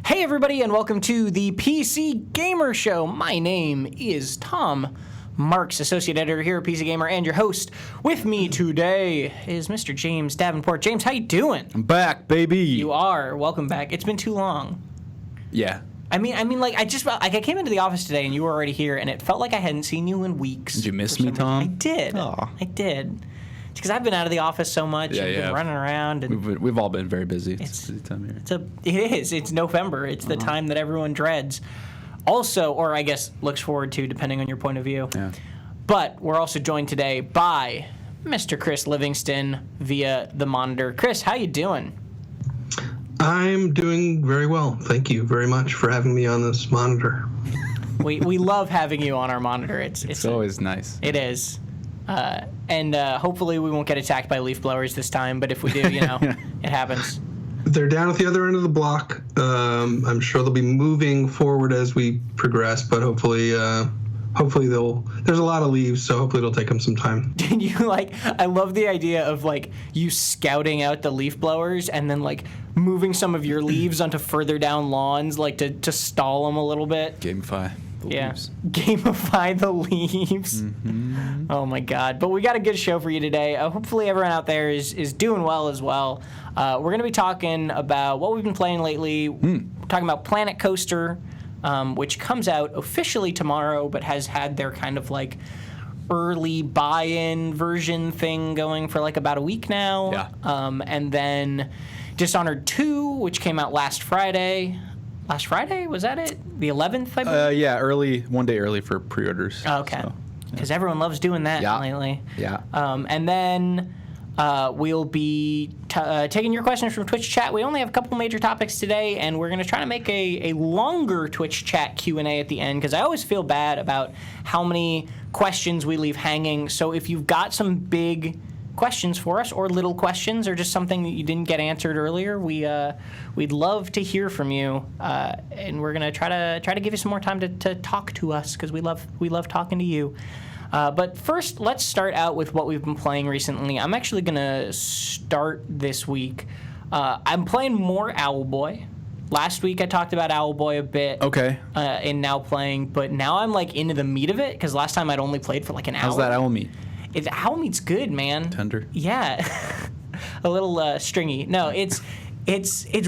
Hey everybody, and welcome to the PC Gamer Show. My name is Tom Marks, Associate Editor here at PC Gamer, and your host. With me today is Mr. James Davenport. James, how you doing? I'm back, baby. You are. Welcome back. It's been too long. Yeah. I mean, like I came into the office today, and you were already here, and it felt like I hadn't seen you in weeks. Did you miss me, Tom? I did. Aw. I did. It's because I've been out of the office so much and been running around. And we've all been very busy. It's a busy time here. It is. It's November. It's the time that everyone dreads. Also, or I guess looks forward to, depending on your point of view. Yeah. But we're also joined today by Mr. Chris Livingston via the monitor. Chris, how you doing? I'm doing very well. Thank you very much for having me on this monitor. We love having you on our monitor. It's always nice. It is. And hopefully we won't get attacked by leaf blowers this time, but if we do, it happens. They're down at the other end of the block. I'm sure they'll be moving forward as we progress, but hopefully there's a lot of leaves, so hopefully it'll take them some time. I love the idea of you scouting out the leaf blowers and then moving some of your leaves onto further down lawns, to stall them a little bit. Gamify. Leaves. Gamify the leaves. Mm-hmm. Oh my God! But we got a good show for you today. Hopefully everyone out there is doing well as well. We're going to be talking about what we've been playing lately. Talking about Planet Coaster, which comes out officially tomorrow, but has had their kind of early buy-in version thing going for about a week now. Yeah. And then Dishonored 2, which came out last Friday. Last Friday? Was that it? The 11th, I believe? Yeah, one day early for pre-orders. Okay. Because everyone loves doing that lately. Yeah. And then we'll be taking your questions from Twitch chat. We only have a couple major topics today, and we're going to try to make a longer Twitch chat Q&A at the end, because I always feel bad about how many questions we leave hanging. So if you've got some big questions for us, or little questions, or just something that you didn't get answered earlier, we'd love to hear from you, and we're gonna try to give you some more time to talk to us, because we love talking to you. But first, let's start out with what we've been playing recently. I'm actually gonna start this week. I'm playing more Owlboy. Last week I talked about Owlboy a bit. Okay. In now playing, but now I'm into the meat of it, because last time I'd only played for an hour. How's that owl meat? Owl meat's good, man. Tender? Yeah. A little stringy. No, it's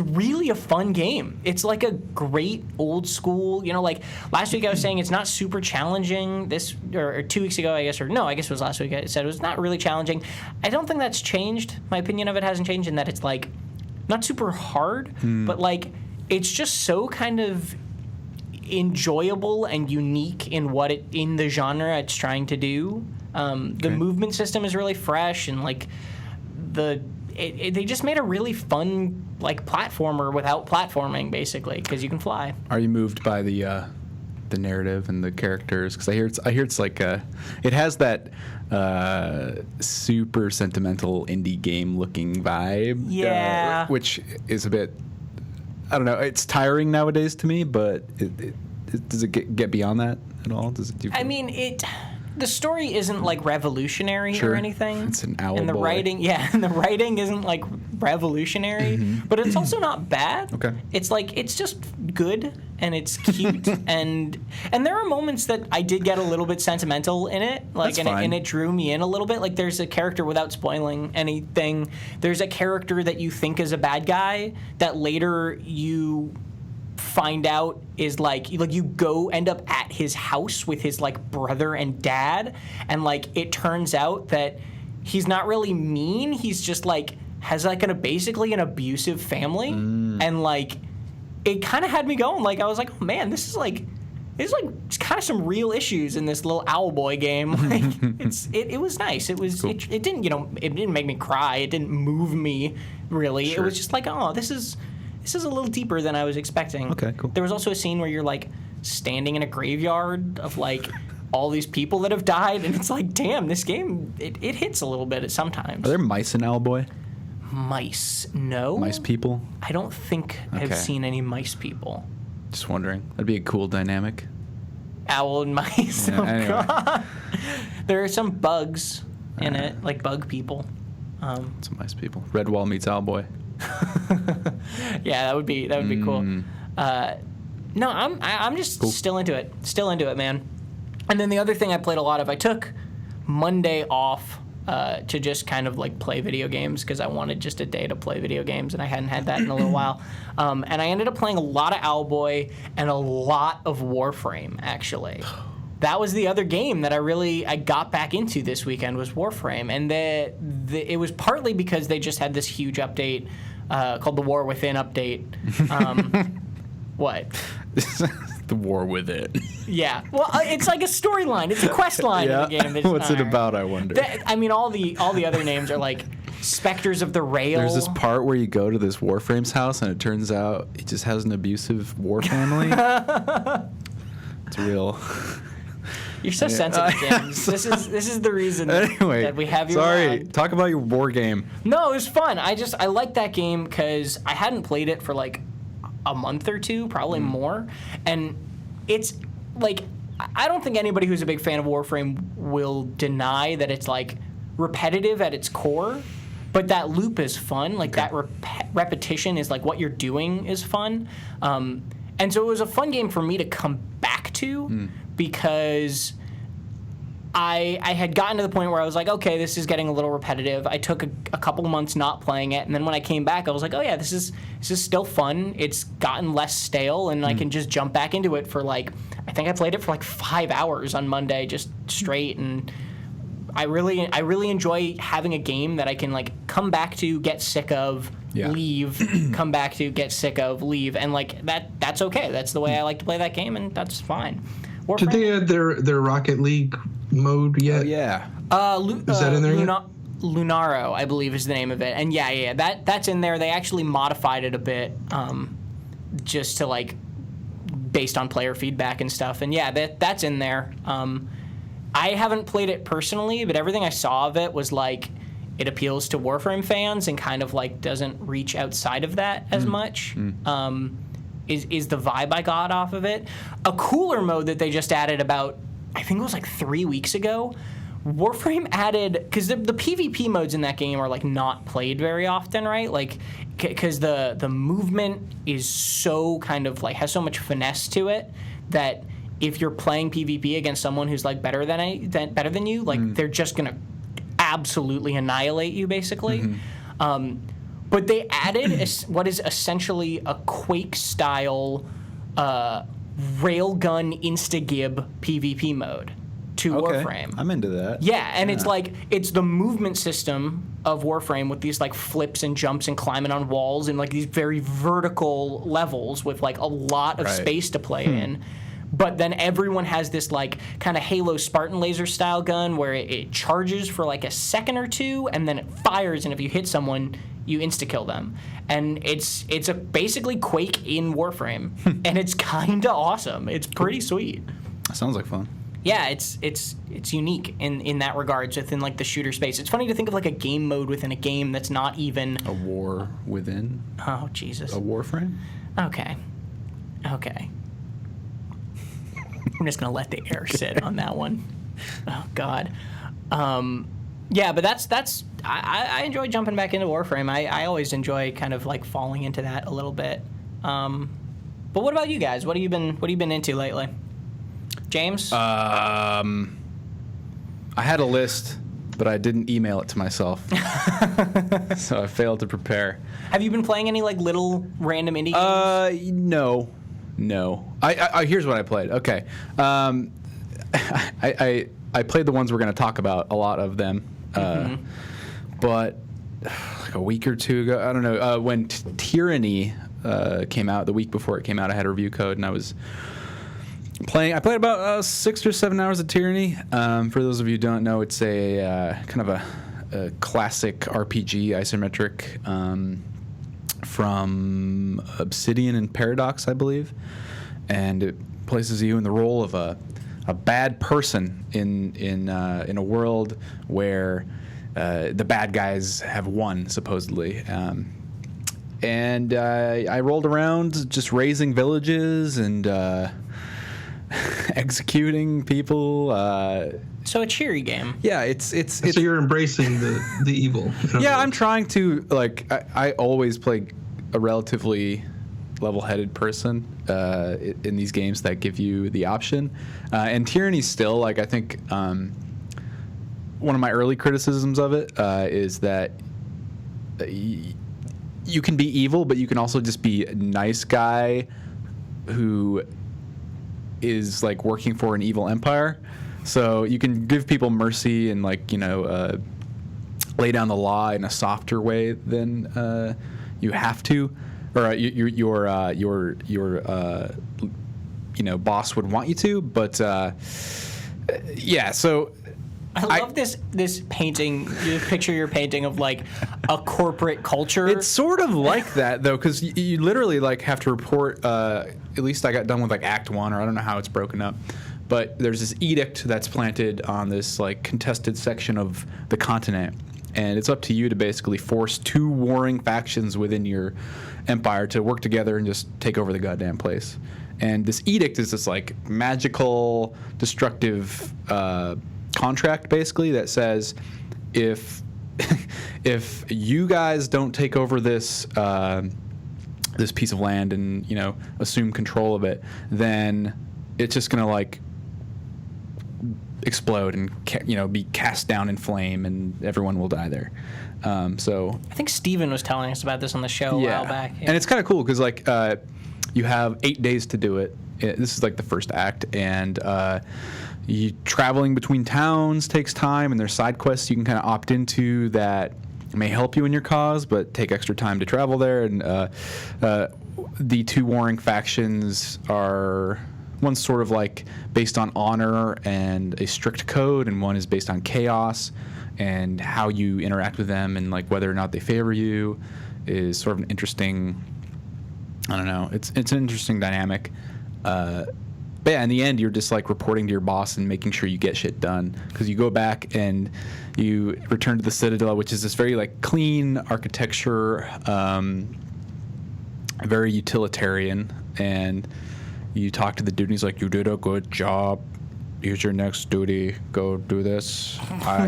really a fun game. It's a great old school, last week I was saying it's not super challenging. Or 2 weeks ago, I guess, I guess it was last week I said it was not really challenging. I don't think that's changed. My opinion of it hasn't changed in that it's not super hard, but it's just so kind of enjoyable and unique in the genre it's trying to do. The movement system is really fresh, and they just made a really fun platformer without platforming, basically, because you can fly. Are you moved by the narrative and the characters? Because I hear it's it has that super sentimental indie game looking vibe. Yeah. Which is a bit, I don't know. It's tiring nowadays to me, but does it get beyond that at all? Does it do? The story isn't revolutionary or anything. It's an owl and the boy. writing isn't revolutionary, but it's also not bad. Okay. It's just good, and it's cute, and there are moments that I did get a little bit sentimental in it, and it drew me in a little bit. There's a character, without spoiling anything, there's a character that you think is a bad guy that later you find out is you go end up at his house with his brother and dad, and it turns out that he's not really mean, he's just has basically an abusive family, and it kind of had me going, I was oh man, this is it's kind of some real issues in this little Owlboy game. It was nice. It was cool. It didn't it didn't make me cry, it didn't move me really. Sure. It was just this is a little deeper than I was expecting. Okay, cool. There was also a scene where you're standing in a graveyard of all these people that have died, and it's damn, this game it hits a little bit at sometimes. Are there mice in Owlboy? Mice? No. Mice people? I don't think I've seen any mice people. Just wondering. That'd be a cool dynamic. Owl and mice. Yeah, anyway. God. There are some bugs in it, bug people. Some mice people. Redwall meets Owlboy. Yeah, that would be cool. No, I'm just still into it. Still into it, man. And then the other thing I played a lot of, I took Monday off to just kind of like play video games because I wanted just a day to play video games, and I hadn't had that in a little while. And I ended up playing a lot of Owlboy and a lot of Warframe, actually. That was the other game that I got back into this weekend was Warframe, and it was partly because they just had this huge update called the War Within update. What? The War with it. Yeah. Well, it's like a storyline. It's a quest line in the game. What's it about, I wonder? All the other names are like Specters of the Rail. There's this part where you go to this Warframe's house, and it turns out he just has an abusive war family. It's real. You're so sensitive, James. This is the reason that we have you on. Talk about your war game. No, it was fun. I liked that game because I hadn't played it for like a month or two, probably more. And it's like, I don't think anybody who's a big fan of Warframe will deny that it's like repetitive at its core, but that loop is fun. Like that repetition is like what you're doing is fun. And so it was a fun game for me to come back to because I had gotten to the point where I was like, okay, this is getting a little repetitive. I took a couple months not playing it, and then when I came back, I was like, oh yeah, this is still fun. It's gotten less stale, and I can just jump back into it for like, I think I played it for like 5 hours on Monday, just straight, and I really enjoy having a game that I can like come back to, get sick of, leave, come back to, get sick of, leave, and like that's okay. That's the way I like to play that game, and that's fine. Warframe? Did they add their Rocket League mode yet? Oh, yeah. Is that in there yet? Lunaro, I believe, is the name of it. And yeah, that's in there. They actually modified it a bit just to, like, based on player feedback and stuff. And yeah, that's in there. I haven't played it personally, but everything I saw of it was, like, it appeals to Warframe fans and kind of, like, doesn't reach outside of that as much. Is the vibe I got off of it. A cooler mode that they just added about, I think it was like 3 weeks ago, Warframe added, because the PvP modes in that game are like not played very often, right? Like, because the movement is so kind of like, has so much finesse to it that if you're playing PvP against someone who's like better than you, like they're just going to absolutely annihilate you basically. But they added what is essentially a Quake-style railgun insta-gib PvP mode to Warframe. I'm into that. Yeah, and it's like, it's the movement system of Warframe with these like flips and jumps and climbing on walls and like these very vertical levels with like a lot of space to play in. But then everyone has this like kind of Halo Spartan laser style gun where it charges for like a second or two and then it fires, and if you hit someone, you insta-kill them. And it's a basically Quake in Warframe. And it's kind of awesome. It's pretty sweet. That sounds like fun. Yeah, it's unique in that regards within like the shooter space. It's funny to think of like a game mode within a game that's not even... A war within? Oh, Jesus. A Warframe? Okay. I'm just going to let the air sit on that one. Oh, God. Yeah, but that's I enjoy jumping back into Warframe. I always enjoy kind of like falling into that a little bit. But what about you guys? What have you been into lately? James? I had a list, but I didn't email it to myself. So I failed to prepare. Have you been playing any like little random indie games? No. I here's what I played. Okay. I played the ones we're going to talk about, a lot of them. But like a week or two ago, I don't know, when Tyranny came out, the week before it came out, I had a review code, and I was playing. I played about 6 or 7 hours of Tyranny. For those of you who don't know, it's a kind of a classic RPG isometric from Obsidian and Paradox, I believe. And it places you in the role of a bad person in a world where the bad guys have won, supposedly. And I rolled around just raising villages and executing people. So a cheery game. Yeah, it's so you're embracing the evil. Yeah, I'm trying to, like, I always play a relatively level-headed person in these games that give you the option. And Tyranny still, like, I think one of my early criticisms of it is that you can be evil, but you can also just be a nice guy who is like working for an evil empire. So you can give people mercy and, like, you know, lay down the law in a softer way than you have to, or your you know, boss would want you to. But yeah, so I love this painting. You picture your painting of like a corporate culture. It's sort of like that though, because you literally like have to report. At least I got done with like Act 1, or I don't know how it's broken up. But there's this edict that's planted on this like contested section of the continent, and it's up to you to basically force two warring factions within your empire to work together and just take over the goddamn place. And this edict is this like magical, destructive contract basically that says if you guys don't take over this this piece of land and, you know, assume control of it, then it's just gonna like explode and you know, be cast down in flame, and everyone will die there. So I think Steven was telling us about this on the show a while back. Yeah. And it's kind of cool because like you have 8 days to do it. This is like the first act, and you traveling between towns takes time, and there's side quests you can kind of opt into that may help you in your cause, but take extra time to travel there. And the two warring factions are, one's sort of like based on honor and a strict code, and one is based on chaos and how you interact with them, and like whether or not they favor you is sort of an interesting, I don't know, it's an interesting dynamic. But yeah, in the end, you're just like reporting to your boss and making sure you get shit done, because you go back and you return to the Citadel, which is this very like clean architecture, very utilitarian, and you talk to the dude and he's like, "You did a good job. Here's your next duty. Go do this."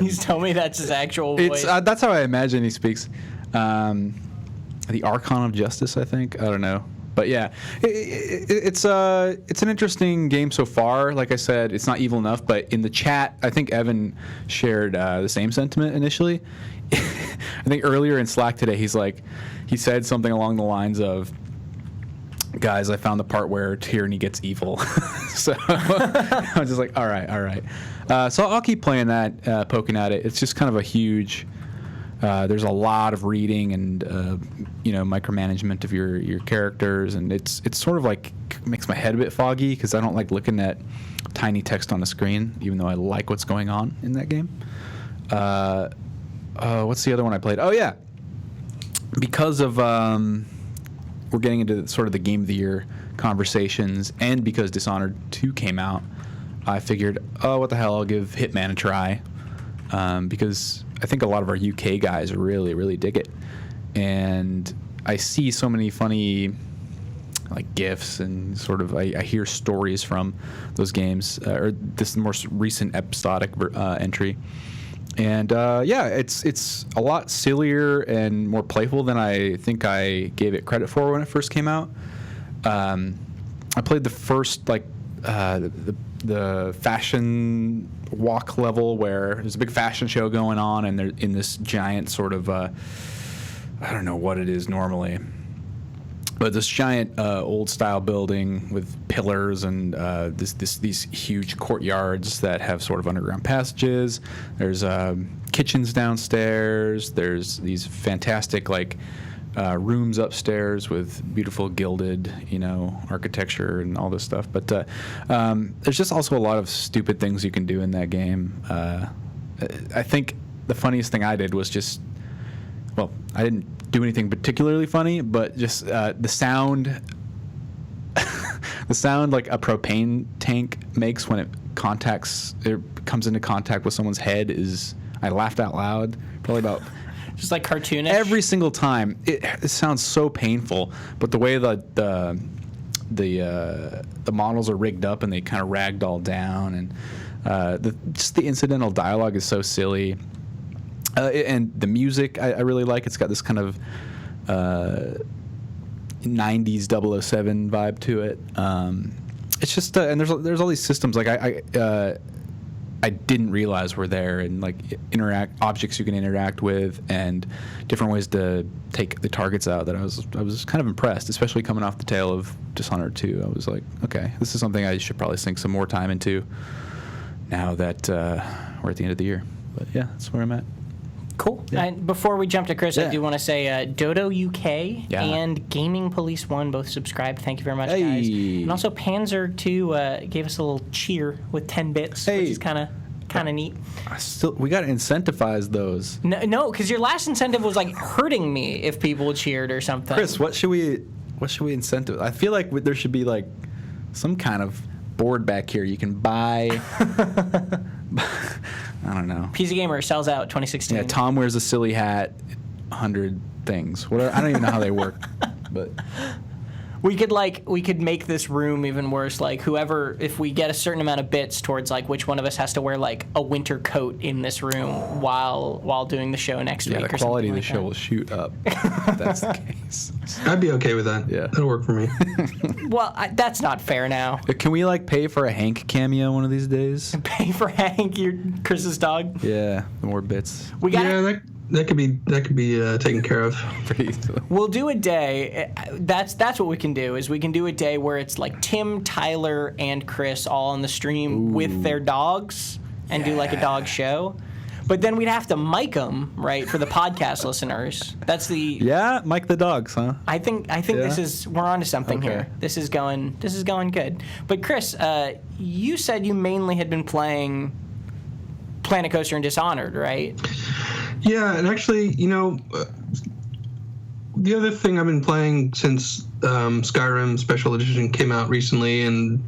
He's telling me that's his actual voice. That's how I imagine he speaks. The Archon of Justice, I think. I don't know. But yeah, it's an interesting game so far. Like I said, it's not evil enough. But in the chat, I think Evan shared the same sentiment initially. I think earlier in Slack today, he said something along the lines of, "Guys, I found the part where Tyranny gets evil." So I was just like, all right. So I'll keep playing that, poking at it. It's just kind of a huge. There's a lot of reading and micromanagement of your characters, and it's sort of like makes my head a bit foggy because I don't like looking at tiny text on the screen, even though I like what's going on in that game. What's the other one I played? Oh yeah, because of we're getting into sort of the game of the year conversations, and because Dishonored 2 came out, I figured, what the hell, I'll give Hitman a try, because I think a lot of our UK guys really, really dig it. And I see so many funny like GIFs, and sort of I hear stories from those games, or this most recent episodic entry. And it's a lot sillier and more playful than I think I gave it credit for when it first came out. I played the first the fashion walk level where there's a big fashion show going on, and they're in this giant sort of I don't know what it is normally, but this giant old style building with pillars and these huge courtyards that have sort of underground passages. There's kitchens downstairs. There's these fantastic rooms upstairs with beautiful gilded, architecture and all this stuff. But there's just also a lot of stupid things you can do in that game. I think the funniest thing I did was I didn't do anything particularly funny, but just the sound like a propane tank makes when it comes into contact with someone's head I laughed out loud probably about just like cartoonish every single time. It sounds so painful, but the way the models are rigged up and they kind of ragdoll down, and just the incidental dialogue is so silly. And the music I really like. It's got this kind of 90s 007 vibe to it. It's just and there's all these systems like I didn't realize were there, and like objects you can interact with and different ways to take the targets out that I was kind of impressed, especially coming off the tail of Dishonored 2. I was like, okay, this is something I should probably sink some more time into now that we're at the end of the year. But yeah, that's where I'm at. Cool. Yeah. And before we jump to Chris, I do want to say Dodo UK and Gaming Police 1 both subscribed. Thank you very much, guys. And also Panzer 2 gave us a little cheer with 10 bits, which is kind of neat. We got to incentivize those. No, because your last incentive was like hurting me if people cheered or something. Chris, what should we incentivize? I feel like there should be like some kind of board back here you can buy. I don't know. PC Gamer sells out 2016. Yeah, Tom wears a silly hat, 100 things. Whatever. I don't even know how they work, but we could make this room even worse. Like whoever, if we get a certain amount of bits towards like which one of us has to wear like a winter coat in this room while doing the show next week. Yeah, the quality of the show will shoot up if that's the case. I'd be okay with that. Yeah, that'll work for me. Well, that's not fair now. Can we like pay for a Hank cameo one of these days? Pay for Hank, Chris's dog? Yeah, the more bits. That could be taken care of. We'll do a day. That's what we can do. Is we can do a day where it's like Tim, Tyler, and Chris all on the stream with their dogs and do like a dog show. But then we'd have to mic them, right, for the podcast listeners. That's the mic the dogs, huh? I think we're on to something here. This is going good. But Chris, you said you mainly had been playing Planet Coaster and Dishonored, right? Yeah, and actually, the other thing I've been playing since Skyrim Special Edition came out recently, and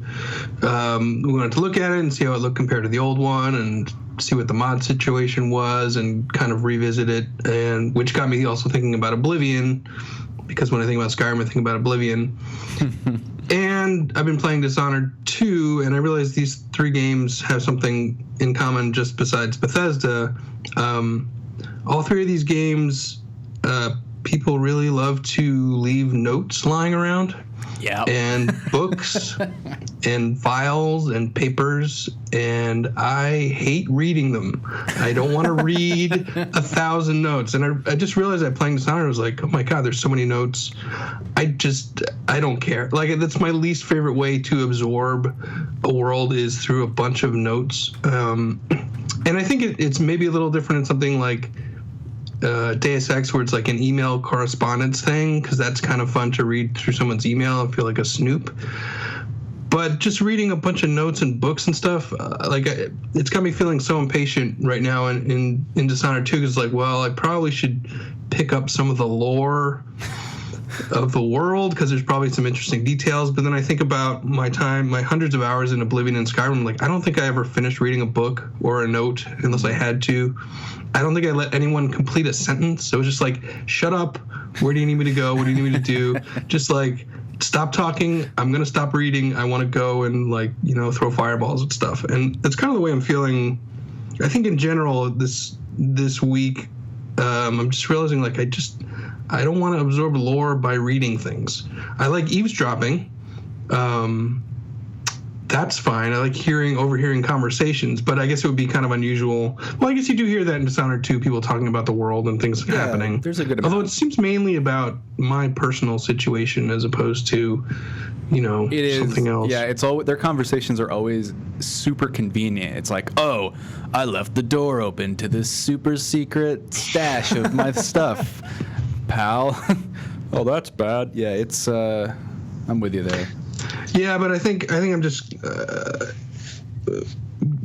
we wanted to look at it and see how it looked compared to the old one, and see what the mod situation was, and kind of revisit it, and which got me also thinking about Oblivion, because when I think about Skyrim, I think about Oblivion. And I've been playing Dishonored 2, and I realized these three games have something in common just besides Bethesda. All three of these games, people really love to leave notes lying around. Yeah. And books and files and papers, and I hate reading them. I don't want to read 1,000 notes. And I just realized that playing Dishonored, I was like, oh my God, there's so many notes. I don't care. Like, that's my least favorite way to absorb a world is through a bunch of notes. And I think it's maybe a little different in something like Deus Ex, where it's like an email correspondence thing, because that's kind of fun to read through someone's email and feel like a snoop. But just reading a bunch of notes and books and stuff, it's got me feeling so impatient right now in Dishonored 2, because it's like, well, I probably should pick up some of the lore of the world, because there's probably some interesting details. But then I think about my hundreds of hours in Oblivion and Skyrim. Like, I don't think I ever finished reading a book or a note unless I had to. I don't think I let anyone complete a sentence. It was just like, shut up. Where do you need me to go? What do you need me to do? Just like, stop talking. I'm going to stop reading. I want to go and throw fireballs and stuff. And that's kind of the way I'm feeling. I think in general this week, I'm just realizing I don't want to absorb lore by reading things. I like eavesdropping. That's fine. I like overhearing conversations, but I guess it would be kind of unusual. Well, I guess you do hear that in Dishonored 2, people talking about the world and things happening. There's a good amount. Although it seems mainly about my personal situation as opposed to, something else. Yeah, their conversations are always super convenient. It's like, oh, I left the door open to this super secret stash of my stuff, pal. Oh, that's bad. Yeah, it's. I'm with you there. Yeah, but I think I'm just, I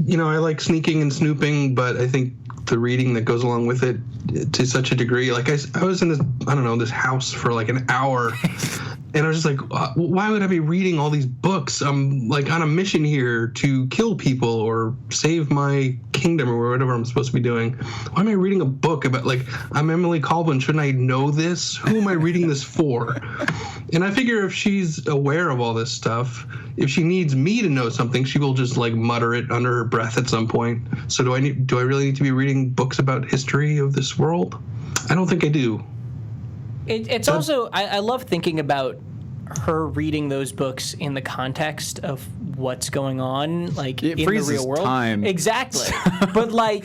like sneaking and snooping, but I think the reading that goes along with it to such a degree, like I was in this house for like an hour, and I was just like, why would I be reading all these books? I'm like on a mission here to kill people or save my kingdom or whatever I'm supposed to be doing. Why am I reading a book about, like, I'm Emily Colvin, shouldn't I know this? Who am I reading this for? And I figure if she's aware of all this stuff, if she needs me to know something, she will just like mutter it under her breath at some point. So do I really need to be reading books about history of this world? I don't think I do. It's also I love thinking about her reading those books in the context of what's going on, like in the real world. Time. Exactly. But like,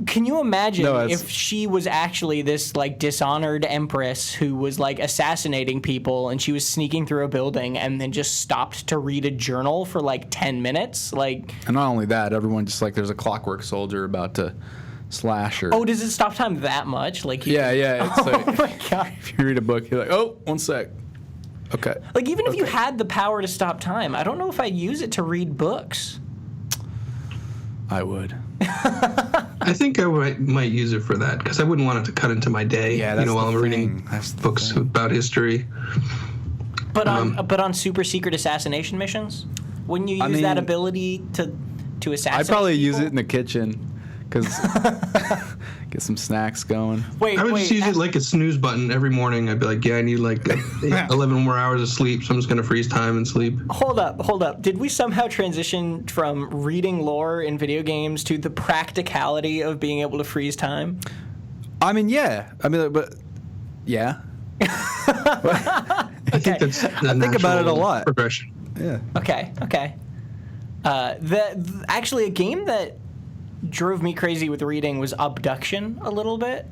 can you imagine if she was actually this like dishonored empress who was like assassinating people, and she was sneaking through a building and then just stopped to read a journal for like 10 minutes? Like, and not only that, everyone just like there's a clockwork soldier about to slash her. Oh, does it stop time that much? Like, yeah. It's oh my god! If you read a book, you're like, oh, 1 sec. Okay. Like, even if you had the power to stop time, I don't know if I'd use it to read books. I would. I think I might use it for that, because I wouldn't want it to cut into my day. Yeah, while I'm reading books about history. But on super secret assassination missions, wouldn't you use that ability to assassinate? I'd probably people? use it in the kitchen. Because get some snacks going. I would just use it like a snooze button every morning. I'd be like, I need like 11 more hours of sleep, so I'm just going to freeze time and sleep. Hold up. Did we somehow transition from reading lore in video games to the practicality of being able to freeze time? I mean, yeah. But yeah. I think that's I think about it a lot. Progression. Yeah. Okay. Actually, a game that drove me crazy with reading was Abduction a little bit,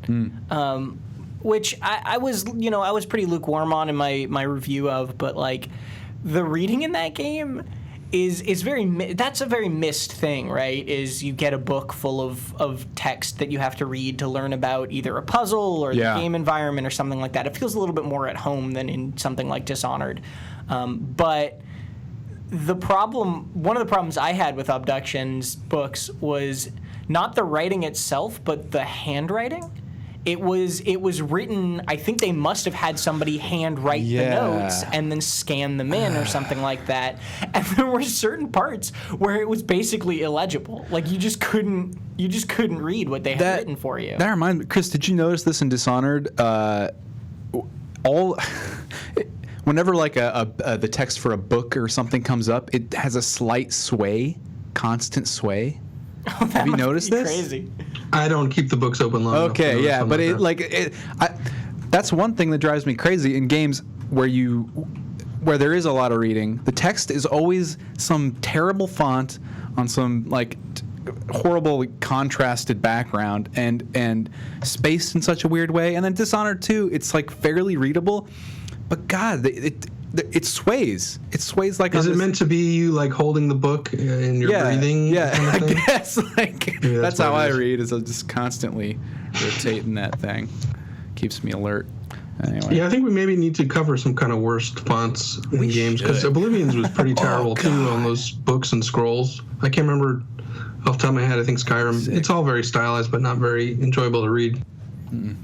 which I was pretty lukewarm on in my review of, but like the reading in that game is that's a very missed thing, right? Is you get a book full of text that you have to read to learn about either a puzzle or the game environment or something like that. It feels a little bit more at home than in something like Dishonored, but one of the problems I had with Abduction's books was not the writing itself, but the handwriting. It was written, I think they must have had somebody handwrite the notes and then scan them in or something like that. And there were certain parts where it was basically illegible. Like you just couldn't read what they had written for you. That reminds me, Chris, did you notice this in Dishonored? Whenever like the text for a book or something comes up, it has a slight sway, constant sway. Oh, have you noticed this? Crazy. I don't keep the books open long enough. Okay, yeah, but that's one thing that drives me crazy in games where there is a lot of reading. The text is always some terrible font on some like horrible contrasted background and spaced in such a weird way. And then Dishonored 2, it's like fairly readable. But God, it sways. It sways like. Is it meant to be you like holding the book and you're breathing? Yeah, kind of I guess. That's how I read. Is I'm just constantly rotating that thing. Keeps me alert. Anyway. Yeah, I think we maybe need to cover some kind of worst fonts in games, because Oblivion's was pretty terrible too on those books and scrolls. I can't remember off the top of my head. I think Skyrim. It's all very stylized, but not very enjoyable to read. Mm-mm.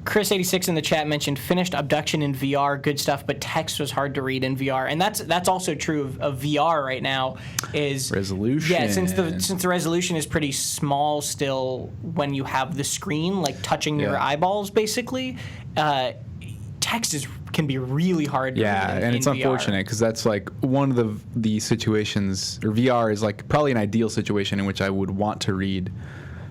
Chris86 in the chat mentioned finished Abduction in VR, good stuff, but text was hard to read in VR, and that's also true of VR right now. Is resolution? Yeah, since the resolution is pretty small still when you have the screen like touching your eyeballs, basically. Text can be really hard to read and it's unfortunate because that's like one of the situations, or VR is like probably an ideal situation in which I would want to read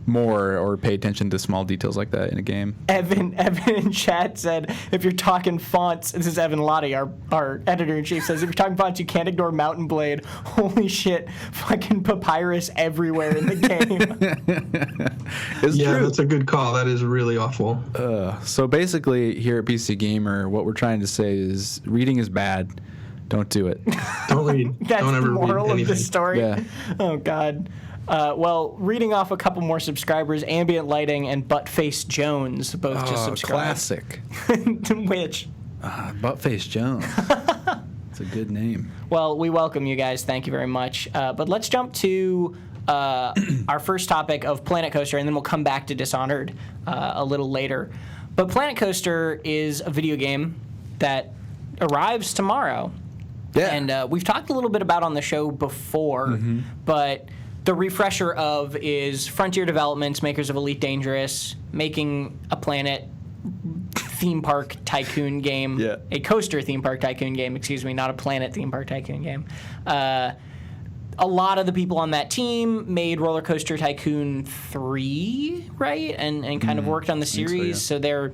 more or pay attention to small details like that in a game. Evan in chat said, if you're talking fonts, this is Evan Lottie, our editor-in-chief, says, if you're talking fonts, you can't ignore Mountain Blade. Holy shit, fucking papyrus everywhere in the game. It's true. That's a good call. That is really awful. So basically, here at PC Gamer, what we're trying to say is reading is bad. Don't do it. Don't read. That's Don't ever the moral read anything. of the story. Yeah. Oh, God. Well, reading off a couple more subscribers, Ambient Lighting and Buttface Jones both just subscribed. Classic. Which? Buttface Jones. It's a good name. Well, we welcome you guys. Thank you very much. But let's jump to our first topic of Planet Coaster, and then we'll come back to Dishonored a little later. But Planet Coaster is a video game that arrives tomorrow. Yeah. And we've talked a little bit about on the show before, but the refresher of is Frontier Developments, makers of Elite Dangerous, making a Planet theme park tycoon game. Yeah. A coaster theme park tycoon game, excuse me, not a Planet theme park tycoon game. A lot of the people on that team made Roller Coaster Tycoon 3, right? And kind of worked on the series. So they're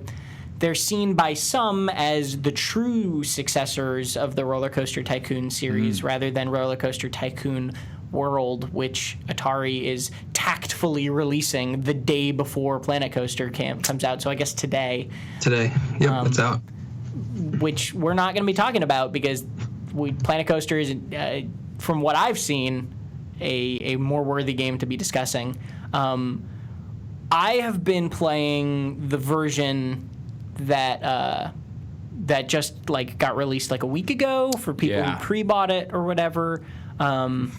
they're seen by some as the true successors of the Roller Coaster Tycoon series rather than Roller Coaster Tycoon World, which Atari is tactfully releasing the day before Planet Coaster comes out. So I guess today. Yep, it's out. Which we're not going to be talking about because Planet Coaster is, from what I've seen, a more worthy game to be discussing. I have been playing the version that just like got released like a week ago for people who pre-bought it or whatever.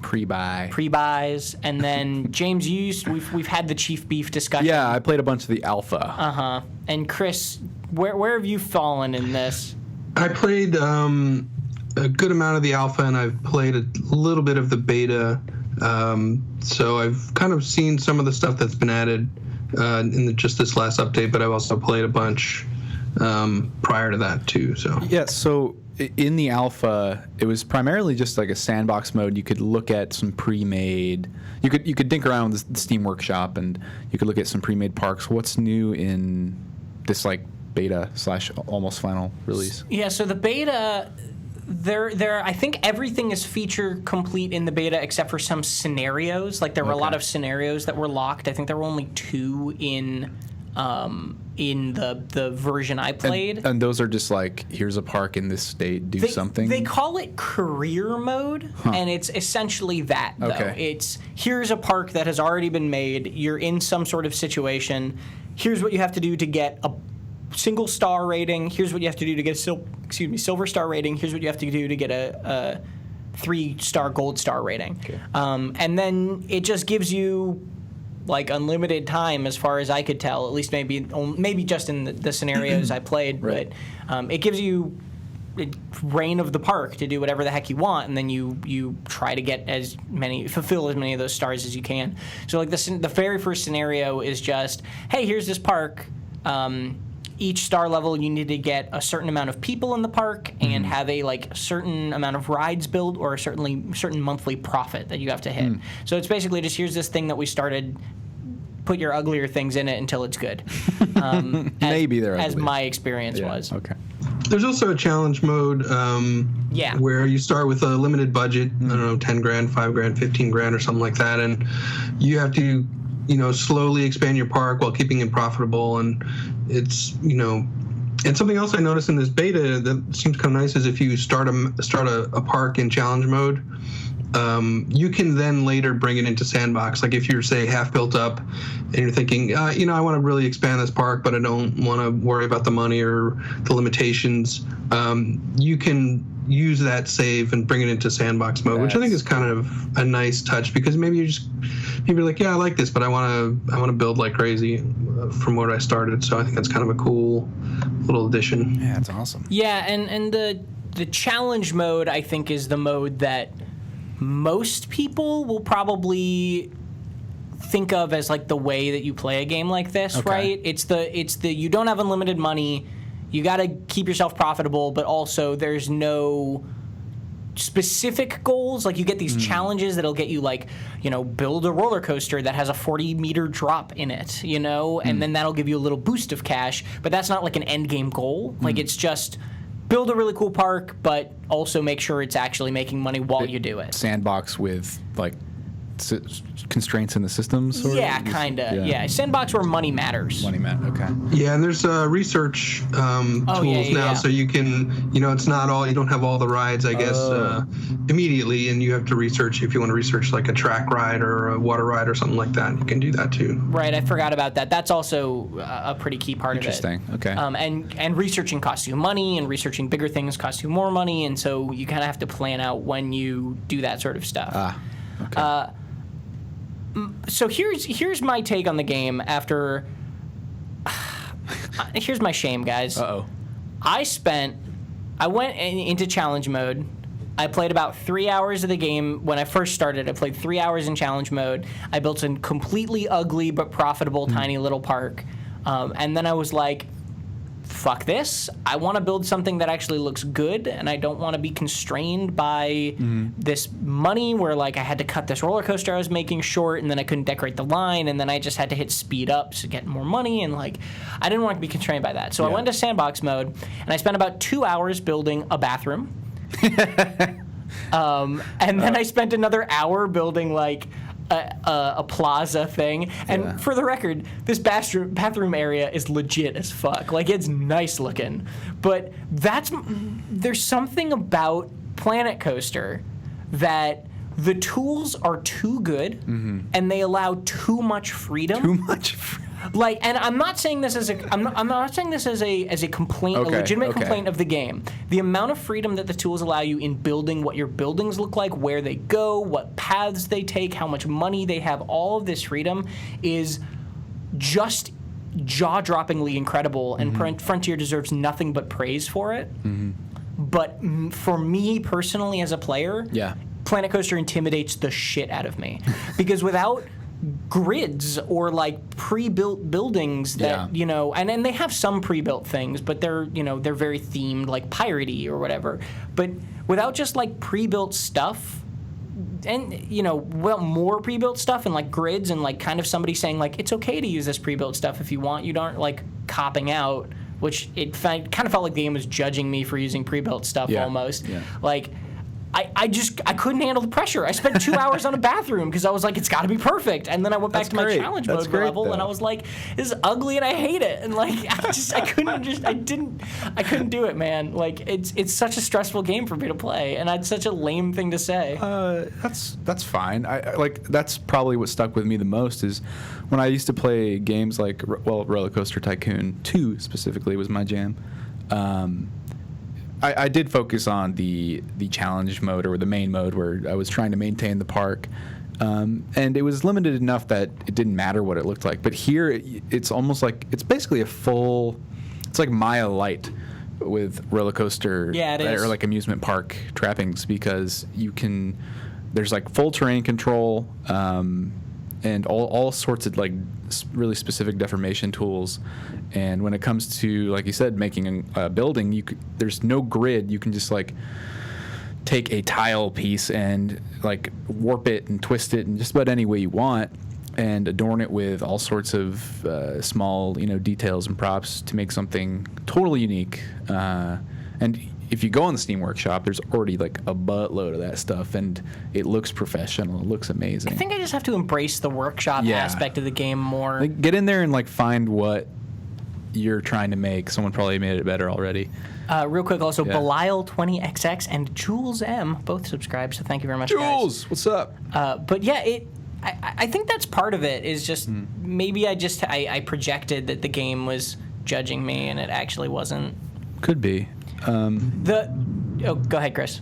Pre-buys, and then James, we've had the Chief Beef discussion. Yeah, I played a bunch of the alpha. And Chris, where have you fallen in this? I played a good amount of the alpha, and I've played a little bit of the beta. So I've kind of seen some of the stuff that's been added in just this last update, but I've also played a bunch prior to that too. So in the alpha, it was primarily just like a sandbox mode. You could look at some pre-made. You could dink around with the Steam Workshop, and you could look at some pre-made parks. What's new in this like beta / almost final release? Yeah, so the beta, I think everything is feature complete in the beta except for some scenarios. Like there were a lot of scenarios that were locked. I think there were only 2 in the version I played. And those are just like, here's a park in this state, do something? They call it career mode, and it's essentially that, though. Okay. It's, here's a park that has already been made, you're in some sort of situation, here's what you have to do to get a single star rating, here's what you have to do to get a silver star rating, here's what you have to do to get a 3-star gold star rating. Okay. And then it just gives you like unlimited time, as far as I could tell, at least maybe just in the scenarios I played, right. But it gives you reign of the park to do whatever the heck you want, and then you try to get fulfill as many of those stars as you can. So like the very first scenario is just, hey, here's this park. Each star level, you need to get a certain amount of people in the park and have a certain amount of rides built, or a certain monthly profit that you have to hit. So it's basically just, here's this thing that we started. Put your uglier things in it until it's good. Maybe they're ugly. As my experience was. Okay. There's also a challenge mode where you start with a limited budget, I don't know, 10 grand, 5 grand, 15 grand or something like that, and you have to slowly expand your park while keeping it profitable. And it's, and something else I noticed in this beta that seems kind of nice is if you start a park in challenge mode, you can then later bring it into sandbox. Like if you're, say, half built up and you're thinking, I want to really expand this park, but I don't want to worry about the money or the limitations, you can use that save and bring it into sandbox mode, which I think is kind of a nice touch, because maybe you're like, I like this, but I want to build like crazy from where I started. So I think that's kind of a cool little addition. Yeah, it's awesome. Yeah, and the challenge mode, I think, is the mode that most people will probably think of as like the way that you play a game like this, right? It's the you don't have unlimited money, you got to keep yourself profitable, but also there's no specific goals. Like you get these challenges that'll get you build a roller coaster that has a 40-meter drop in it, and then that'll give you a little boost of cash, but that's not like an end game goal. Like it's just build a really cool park, but also make sure it's actually making money while you do it. Sandbox with constraints in the system, sort of? Yeah, kind of. Yeah. Sandbox where money matters. Okay. Yeah, and there's research tools now, so you can, it's not all, you don't have all the rides, I guess, immediately, and you have to research, if you want to research like a track ride or a water ride or something like that, you can do that too. Right, I forgot about that. That's also a pretty key part of it. Interesting, okay. And researching costs you money, and researching bigger things costs you more money, and so you kind of have to plan out when you do that sort of stuff. Okay. So here's my take on the game after. Here's my shame, guys. Uh-oh. I went into challenge mode. I played about 3 hours of the game when I first started. I played 3 hours in challenge mode. I built a completely ugly but profitable tiny little park. And then I was like, fuck this. I want to build something that actually looks good, and I don't want to be constrained by this money where, like, I had to cut this roller coaster I was making short, and then I couldn't decorate the line, and then I just had to hit speed up to get more money, and, like, I didn't want to be constrained by that. So I went to sandbox mode, and I spent about 2 hours building a bathroom. And then I spent another hour building, like, a plaza thing. And for the record, this bathroom area is legit as fuck. Like, it's nice looking. But there's something about Planet Coaster that the tools are too good, and they allow too much freedom. Like, and I'm not saying this as a I'm not saying this as a complaint, a legitimate complaint of the game. The amount of freedom that the tools allow you in building what your buildings look like, where they go, what paths they take, how much money they have, all of this freedom is just jaw-droppingly incredible, and Frontier deserves nothing but praise for it. But for me personally as a player, Planet Coaster intimidates the shit out of me because without grids or like pre-built buildings that and they have some pre-built things, but they're very themed, like piratey or whatever. But without just like pre-built stuff and more pre-built stuff and like grids and like kind of somebody saying like it's okay to use this pre-built stuff if you want, you aren't like copping out, which it kind of felt like the game was judging me for using pre-built stuff almost. Like I couldn't handle the pressure. I spent 2 hours on a bathroom because I was like, it's got to be perfect. And then I went back to my challenge mode level, and I was like, this is ugly and I hate it. And like, I couldn't do it, man. Like, it's such a stressful game for me to play, and it's such a lame thing to say. That's fine. I like that's probably what stuck with me the most is when I used to play games like Roller Coaster Tycoon 2 specifically was my jam. I did focus on the challenge mode or the main mode where I was trying to maintain the park, and it was limited enough that it didn't matter what it looked like. But here, it's almost like it's basically it's like Maya Light with roller coaster or like amusement park trappings because there's like full terrain control and all sorts of like really specific deformation tools. And when it comes to, like you said, making a building, there's no grid. You can just like take a tile piece and like warp it and twist it in just about any way you want and adorn it with all sorts of small, details and props to make something totally unique. And if you go on the Steam Workshop, there's already like a buttload of that stuff, and it looks professional. It looks amazing. I think I just have to embrace the workshop aspect of the game more. Like, get in there and like find what you're trying to make. Someone probably made it better already. Real quick, also, Belial20XX and Jules M both subscribed, so thank you very much, Jules, what's up? But yeah, I think that's part of it, is just maybe I projected that the game was judging me, and it actually wasn't. Could be. Go ahead, Chris.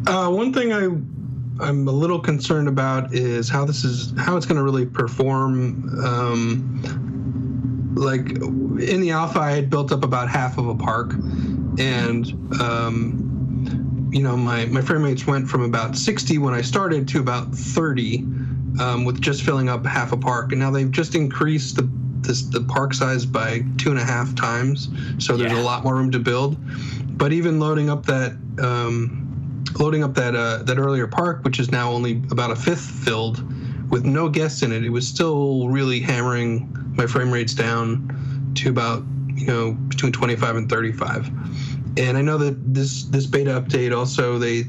One thing I'm a little concerned about is how it's going to really perform. Like in the alpha, I had built up about half of a park, and my frame rates went from about 60 when I started to about 30 with just filling up half a park, and now they've just increased the park size by 2.5 times, so there's a lot more room to build. But even loading up that earlier park, which is now only about a fifth filled, with no guests in it, it was still really hammering my frame rates down to about between 25 and 35. And I know that this beta update also they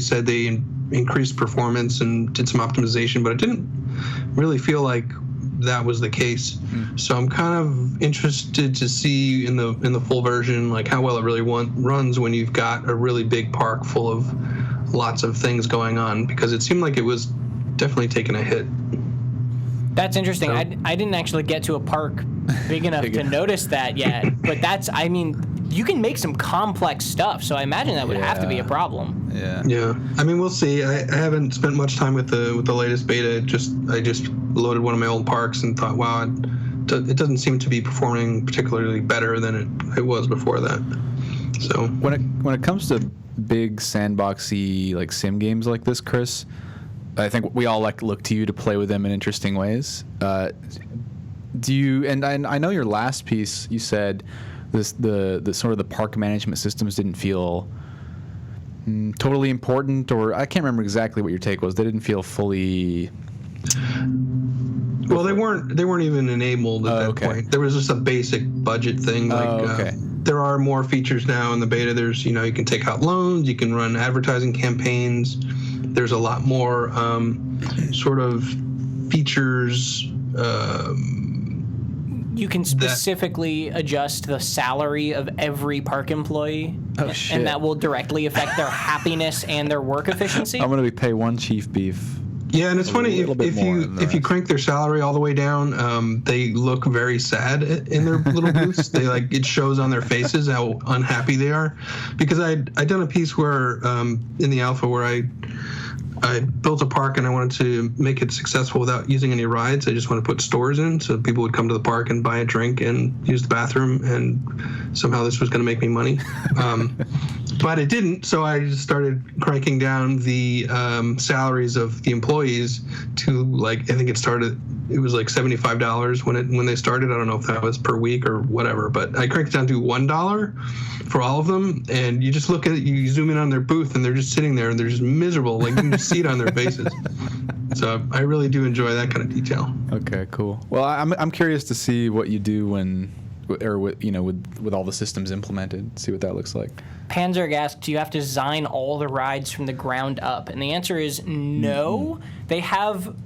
said they increased performance and did some optimization, but it didn't really feel like that was the case. So I'm kind of interested to see in the full version like how well it really runs when you've got a really big park full of lots of things going on, because it seemed like it was definitely taking a hit. That's interesting. So, I didn't actually get to a park big enough to notice that yet, but you can make some complex stuff, so I imagine that would have to be a problem. Yeah. I mean, we'll see. I haven't spent much time with the latest beta. I just loaded one of my old parks and thought, wow, it doesn't seem to be performing particularly better than it was before that. So when it comes to big sandboxy like sim games like this, Chris, I think we all look to you to play with them in interesting ways. Do you? And I know your last piece you said the sort of the park management systems didn't feel totally important, or I can't remember exactly what your take was. They didn't feel fully. Well, they weren't even enabled at that point. There was just a basic budget thing. There are more features now in the beta. There's, you can take out loans, you can run advertising campaigns. There's a lot more sort of features. You can specifically adjust the salary of every park employee, and that will directly affect their happiness and their work efficiency. I'm going to pay one chief beef. Yeah, and it's funny, if you crank their salary all the way down, they look very sad in their little booths. It shows on their faces how unhappy they are. Because I'd done a piece where in the alpha where I built a park and I wanted to make it successful without using any rides. I just wanted to put stores in so people would come to the park and buy a drink and use the bathroom, and somehow this was going to make me money. But it didn't, so I just started cranking down the salaries of the employees to I think it was like $75 when they started. I don't know if that was per week or whatever, but I cranked it down to $1 for all of them, and you just look at it, you zoom in on their booth, and they're just sitting there and they're just miserable. You can see it on their faces. So I really do enjoy that kind of detail. Okay, cool. Well, I'm curious to see what you do with all the systems implemented. See what that looks like. Panzerg asks, do you have to design all the rides from the ground up? And the answer is no. They have,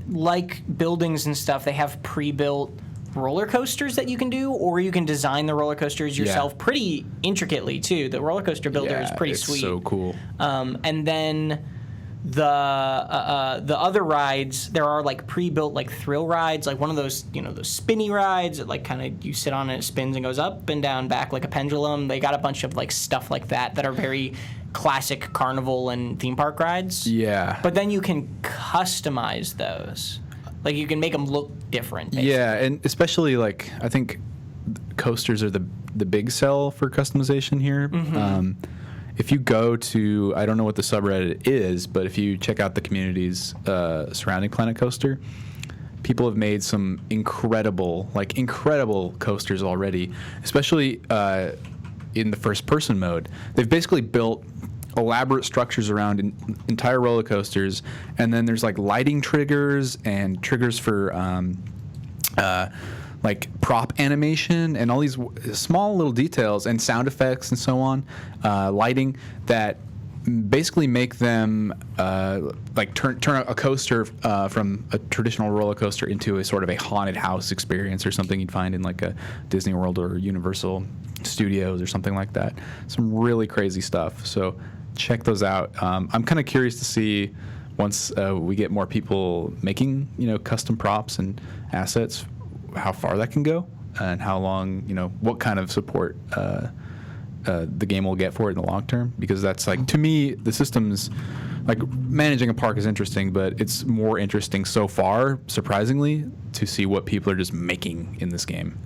buildings and stuff, they have pre-built roller coasters that you can do, or you can design the roller coasters yourself pretty intricately, too. The roller coaster builder is pretty sweet. So cool. And then the other rides, there are pre-built thrill rides, one of those those spinny rides that you sit on and it spins and goes up and down back like a pendulum. They got a bunch of stuff like that are very classic carnival and theme park rides. Yeah. But then you can customize those. You can make them look different. Basically. Yeah, and especially I think coasters are the big sell for customization here. Mm-hmm. If you go to, I don't know what the subreddit is, but if you check out the communities surrounding Planet Coaster, people have made some incredible coasters already, especially in the first-person mode. They've basically built elaborate structures around entire roller coasters, and then there's lighting triggers and triggers for prop animation and all these small little details and sound effects and so on, lighting that basically make them turn a coaster from a traditional roller coaster into a sort of a haunted house experience or something you'd find in a Disney World or Universal Studios or something like that. Some really crazy stuff. So check those out. I'm kind of curious to see once we get more people making custom props and assets, how far that can go and how long, what kind of support the game will get for it in the long term, because that's to me, the systems, managing a park is interesting, but it's more interesting so far, surprisingly, to see what people are just making in this game.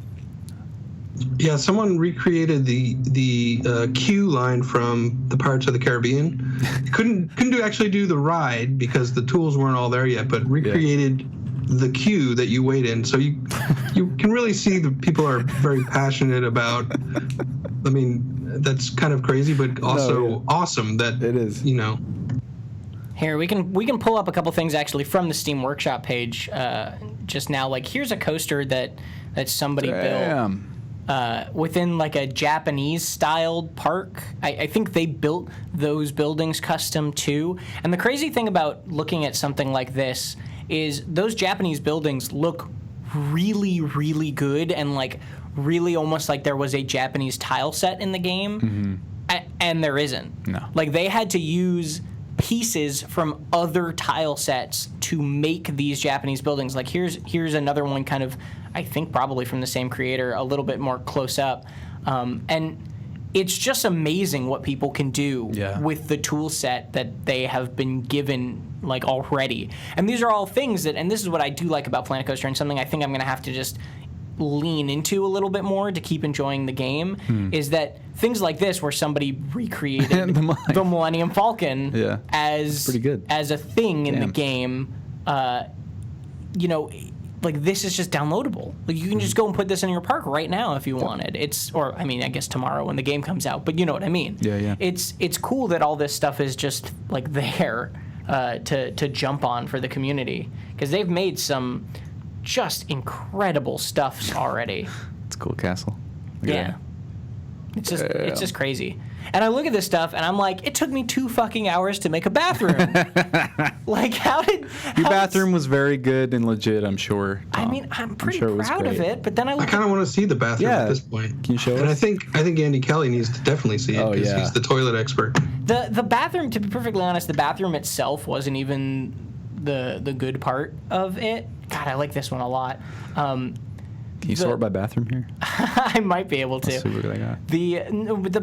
Yeah, someone recreated the queue line from the Pirates of the Caribbean. couldn't actually do the ride because the tools weren't all there yet, but recreated the queue that you wait in. So you can really see that people are very passionate about. I mean, that's kind of crazy, but also awesome that it is. Here we can pull up a couple things actually from the Steam Workshop page just now. Here's a coaster that somebody built. Within a Japanese-styled park. I think they built those buildings custom too. And the crazy thing about looking at something like this is those Japanese buildings look really, really good and really almost like there was a Japanese tile set in the game. Mm-hmm. And there isn't. No. They had to use pieces from other tile sets to make these Japanese buildings. Here's another one kind of, I think probably from the same creator, a little bit more close up. And it's just amazing what people can do with the tool set that they have been given already. And these are all things that, and this is what I do like about Planet Coaster, and something I think I'm going to have to just lean into a little bit more to keep enjoying the game, is that things like this where somebody recreated the Millennium Falcon as pretty good. as a thing in the game, like this is just downloadable. Like you can just go and put this in your park right now if you wanted. I guess tomorrow when the game comes out, but you know what I mean. Yeah. It's cool that all this stuff is just like there to jump on for the community, because they've made some just incredible stuff already. It's a cool castle. Yeah. It's just crazy. And I look at this stuff and I'm like, it took me 2 fucking hours to make a bathroom. Like, your bathroom was very good and legit, I'm sure, Tom. I mean, I'm pretty proud of it, but then I kind of want to see the bathroom at this point. Can you show us? And I think Andy Kelly needs to definitely see it, because he's the toilet expert. The bathroom, to be perfectly honest, the bathroom itself wasn't even the good part of it. God, I like this one a lot. Can you sort by bathroom here? I might be able to. Let's see what I got. The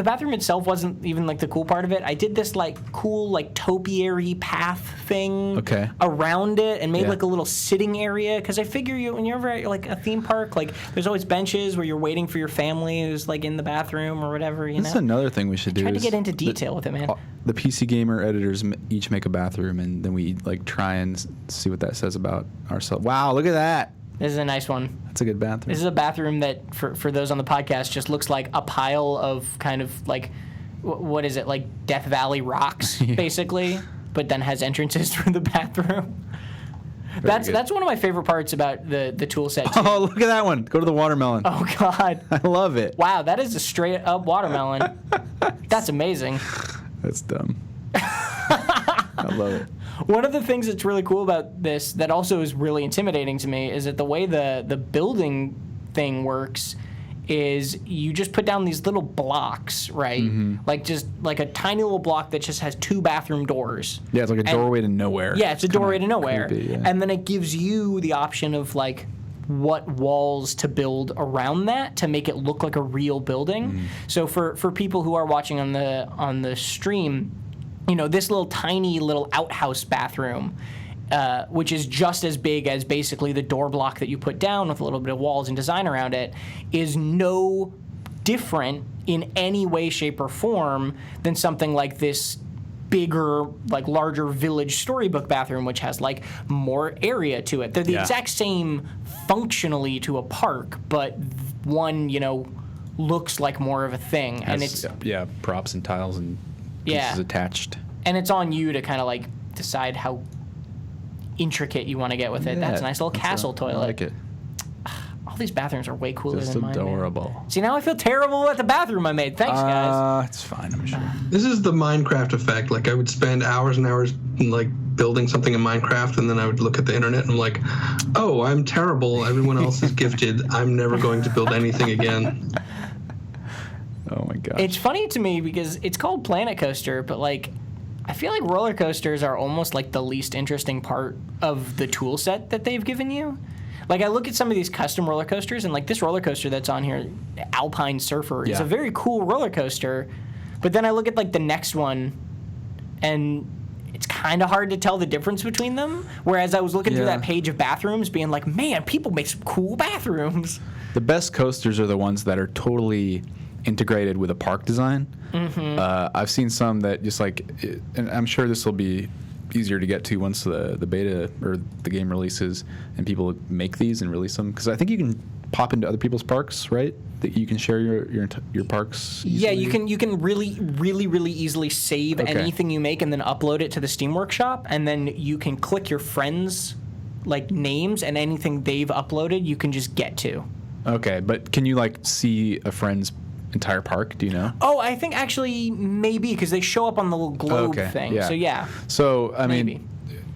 bathroom itself wasn't even like the cool part of it. I did this like cool like topiary path thing around it, and made like a little sitting area, because I figure when you're ever at like a theme park, like there's always benches where you're waiting for your family who's like in the bathroom or whatever. This is another thing we should do. Try to get into detail with it, man. The PC Gamer editors each make a bathroom, and then we like try and see what that says about ourselves. Wow, look at that. This is a nice one. That's a good bathroom. This is a bathroom that, for those on the podcast, just looks like a pile of kind of like, what is it, like Death Valley rocks, basically, but then has entrances through the bathroom. That's one of my favorite parts about the tool set, too. Oh, look at that one. Go to the watermelon. Oh, God. I love it. Wow, that is a straight-up watermelon. That's amazing. That's dumb. I love it. One of the things that's really cool about this that also is really intimidating to me is that the way the building thing works is you just put down these little blocks, right? Mm-hmm. Like just like a tiny little block that just has 2 bathroom doors. Yeah, it's like a doorway to nowhere. Yeah, it's a doorway to nowhere. Creepy, yeah. And then it gives you the option of like what walls to build around that to make it look like a real building. Mm. So for people who are watching on the stream, you know, this little tiny little outhouse bathroom, which is just as big as basically the door block that you put down with a little bit of walls and design around it, is no different in any way, shape, or form than something like this bigger, like larger village storybook bathroom, which has like more area to it. They're the exact same functionally to a park, but one, you know, looks like more of a thing. And it's props and tiles and pieces attached. And it's on you to kind of like decide how intricate you want to get with it. That's a nice little castle toilet. I like it. All these bathrooms are way cooler than mine. Just adorable. Man. See, now I feel terrible about the bathroom I made. Thanks, guys. It's fine, I'm sure. This is the Minecraft effect. Like, I would spend hours and hours like building something in Minecraft, and then I would look at the internet and I'm like, oh, I'm terrible. Everyone else is gifted. I'm never going to build anything again. Oh my gosh. It's funny to me because it's called Planet Coaster, but like I feel like roller coasters are almost like the least interesting part of the tool set that they've given you. Like I look at some of these custom roller coasters, and like this roller coaster that's on here, Alpine Surfer, is a very cool roller coaster. But then I look at like the next one, and it's kind of hard to tell the difference between them. Whereas I was looking through that page of bathrooms, being like, man, people make some cool bathrooms. The best coasters are the ones that are totally integrated with a park design. Mm-hmm. I've seen some that just like, and I'm sure this will be easier to get to once the beta or the game releases and people make these and release them, because I think you can pop into other people's parks, right? That you can share your parks easily. Yeah, you can really easily save anything you make and then upload it to the Steam Workshop, and then you can click your friends' like names, and anything they've uploaded you can just get to. Okay, but can you like see a friend's entire park? Do you know? Oh, I think actually maybe, because they show up on the little globe thing. Yeah. So yeah. So I mean,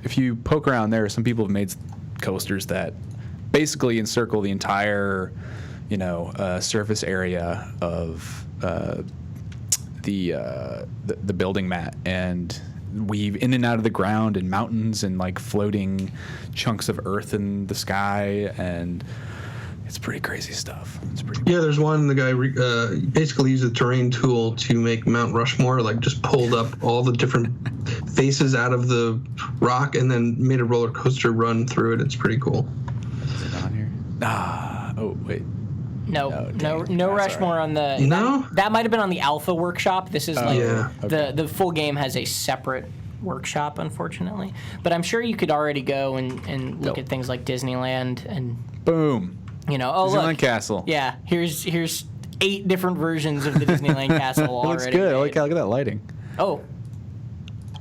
if you poke around there, some people have made coasters that basically encircle the entire, surface area of the building mat, and weave in and out of the ground and mountains and like floating chunks of earth in the sky, and it's pretty crazy stuff. It's pretty cool. Yeah, there's one, the guy basically used a terrain tool to make Mount Rushmore, like just pulled up all the different faces out of the rock and then made a roller coaster run through it. It's pretty cool. Is it on here? Oh, wait. No Rushmore on the... No? That might have been on the Alpha Workshop. This is the full game has a separate workshop, unfortunately. But I'm sure you could already go and look at things like Disneyland and boom. Disneyland look, Castle. Yeah, here's 8 different versions of the Disneyland Castle already. Looks good. Made. Look at that lighting. Oh,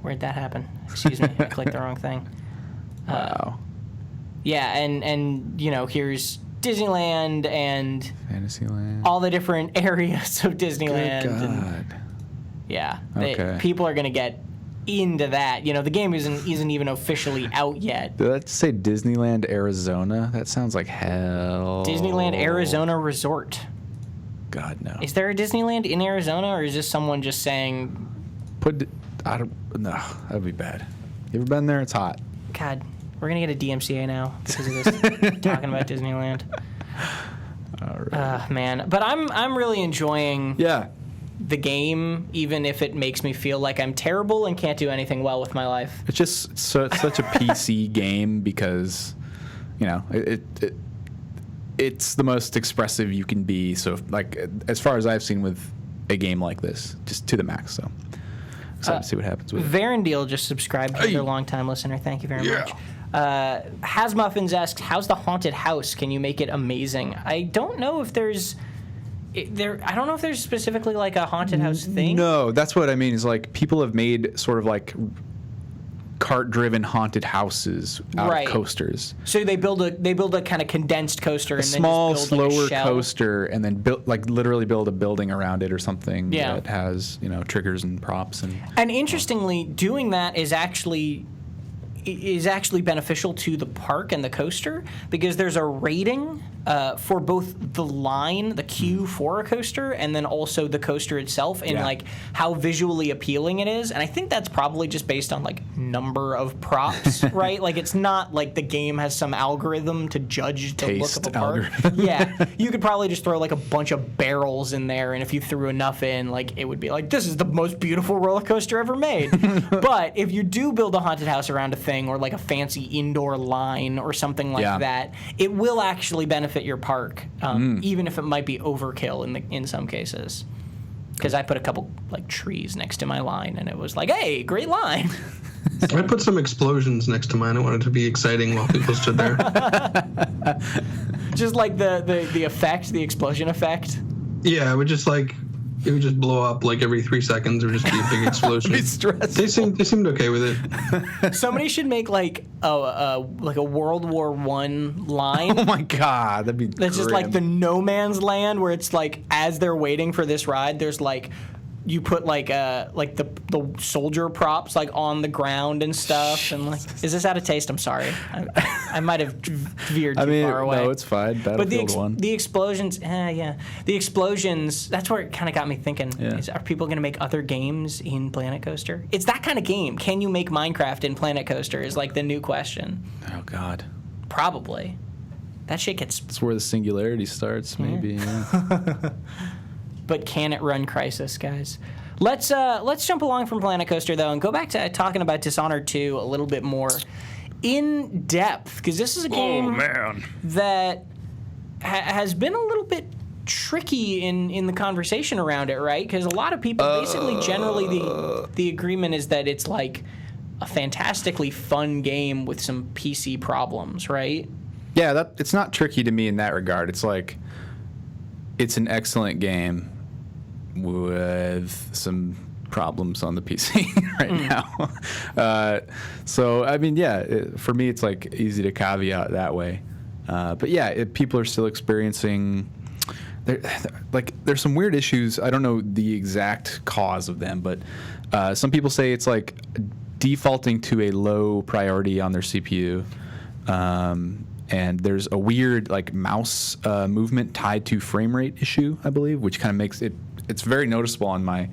where'd that happen? Excuse me, I clicked the wrong thing. Wow. Yeah, and here's Disneyland and Fantasyland. all the different areas of Disneyland. Good God. And, yeah, Okay. People are gonna get into that. The game isn't even officially out yet. Did that say Disneyland, Arizona? That sounds like hell. Disneyland Arizona Resort. God, no. Is there a Disneyland in Arizona, or is this someone just saying? No, that would be bad. You ever been there? It's hot. God, we're gonna get a DMCA now because of this talking about Disneyland. All right. Man, but I'm really enjoying. Yeah. The game, even if it makes me feel like I'm terrible and can't do anything well with my life. It's just it's such a PC game because, it's the most expressive you can be. So, as far as I've seen with a game like this, just to the max. So, excited to see what happens with it. Varendeel just subscribed to their long-time listener. Thank you very much. Hasmuffins asks, how's the haunted house? Can you make it amazing? I don't know if there's... I don't know if there's specifically like a haunted house thing. No, that's what I mean. Is like people have made sort of like cart-driven haunted houses out of coasters. So they build a kind of condensed coaster, and small, then just build slower like a shell. coaster, and then literally build a building around it or something that has triggers and props And interestingly, doing that is actually beneficial to the park and the coaster because there's a rating for both the queue for a coaster, and then also the coaster itself, and like how visually appealing it is. And I think that's probably just based on like number of props, right? Like it's not like the game has some algorithm to judge the look of a park. Yeah, you could probably just throw like a bunch of barrels in there, and if you threw enough in, like it would be like, this is the most beautiful roller coaster ever made. But if you do build a haunted house around a thing, or like a fancy indoor line or something like that, it will actually benefit your park, even if it might be overkill in some cases. Because I put a couple like trees next to my line, and it was like, hey, great line. I put some explosions next to mine. I wanted it to be exciting while people stood there. Just like the effect, the explosion effect. Yeah, it would just blow up like every 3 seconds, or just be a big explosion. They seemed okay with it. Somebody should make like a World War I line. Oh my God, that'd be. That's just like the no man's land, where it's like as they're waiting for this ride, there's like. You put like the soldier props like on the ground and stuff, and like, is this out of taste? I'm sorry, I might have veered too far away. No, it's fine. Battlefield 1. The explosions, the explosions. That's where it kind of got me thinking. Yeah. Are people going to make other games in Planet Coaster? It's that kind of game. Can you make Minecraft in Planet Coaster? Is like the new question. Oh God. Probably. That shit gets. That's where the singularity starts, maybe. Yeah. But can it run Crisis, guys? Let's jump along from Planet Coaster, though, and go back to talking about Dishonored 2 a little bit more in depth, because this is a game that has been a little bit tricky in the conversation around it, right? Because a lot of people, basically, generally, the agreement is that it's like a fantastically fun game with some PC problems, right? Yeah, it's not tricky to me in that regard. It's like, it's an excellent game with some problems on the PC right now. So, I mean, for me, it's like easy to caveat that way. But yeah, people are still experiencing, there's some weird issues. I don't know the exact cause of them, but some people say it's like defaulting to a low priority on their CPU. And there's a weird like mouse movement tied to frame rate issue, I believe, which kind of makes it's very noticeable on my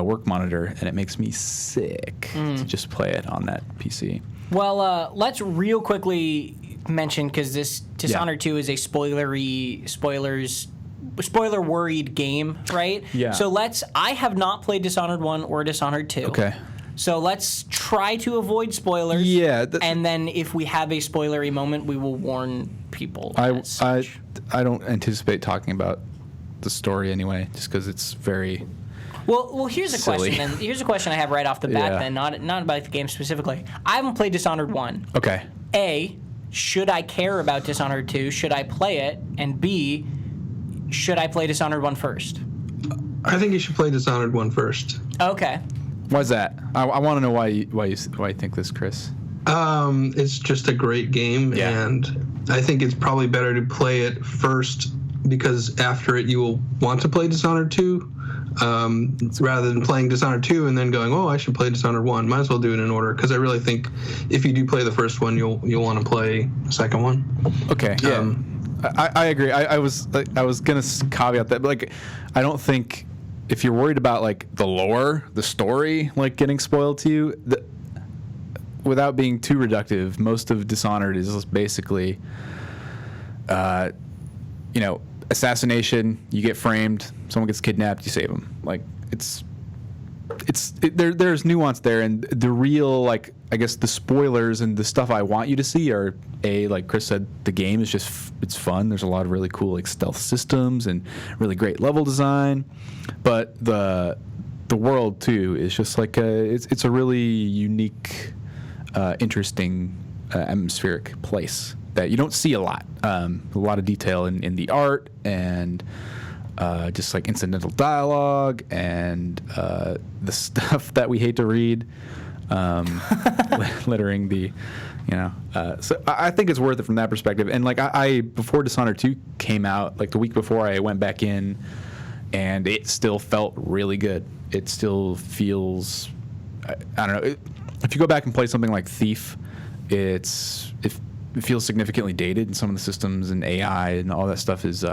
work monitor, and it makes me sick to just play it on that PC. Well, let's real quickly mention, because this Dishonored 2 is a spoiler worried game, right? Yeah. So I have not played Dishonored 1 or Dishonored 2. Okay. So let's try to avoid spoilers. Yeah. And then if we have a spoilery moment, we will warn people. I don't anticipate talking about the story anyway, just because it's very Well, here's a silly. question. Then here's a question I have right off the bat. Yeah. Then not about the game specifically. I haven't played Dishonored 1. Okay. A, should I care about Dishonored 2? Should I play it? And B, should I play Dishonored 1 first? I think you should play Dishonored 1 first. Okay. Why's that? I want to know why you think this, Chris. It's just a great game, and I think it's probably better to play it first because after it you will want to play Dishonored 2 rather than playing Dishonored 2 and then going, oh, I should play Dishonored 1. Might as well do it in order because I really think if you do play the first one, you'll want to play the second one. Okay. Yeah. I agree. I was gonna caveat that, but like, I don't think if you're worried about like the lore, the story, like getting spoiled to you, without being too reductive, most of Dishonored is just basically, assassination. You get framed, someone gets kidnapped, you save them. Like there's nuance there, and the real, like, I guess the spoilers and the stuff I want you to see are, like Chris said, the game is just, it's fun. There's a lot of really cool like stealth systems and really great level design, but the world too is just like it's a really unique, interesting, atmospheric place that you don't see a lot. A lot of detail in the art and just like incidental dialogue and the stuff that we hate to read, littering the, so I think it's worth it from that perspective. And like I before Dishonored 2 came out, like the week before, I went back in, and it still felt really good. It still feels, I don't know. If you go back and play something like Thief, it feels significantly dated, and some of the systems and AI and all that stuff is.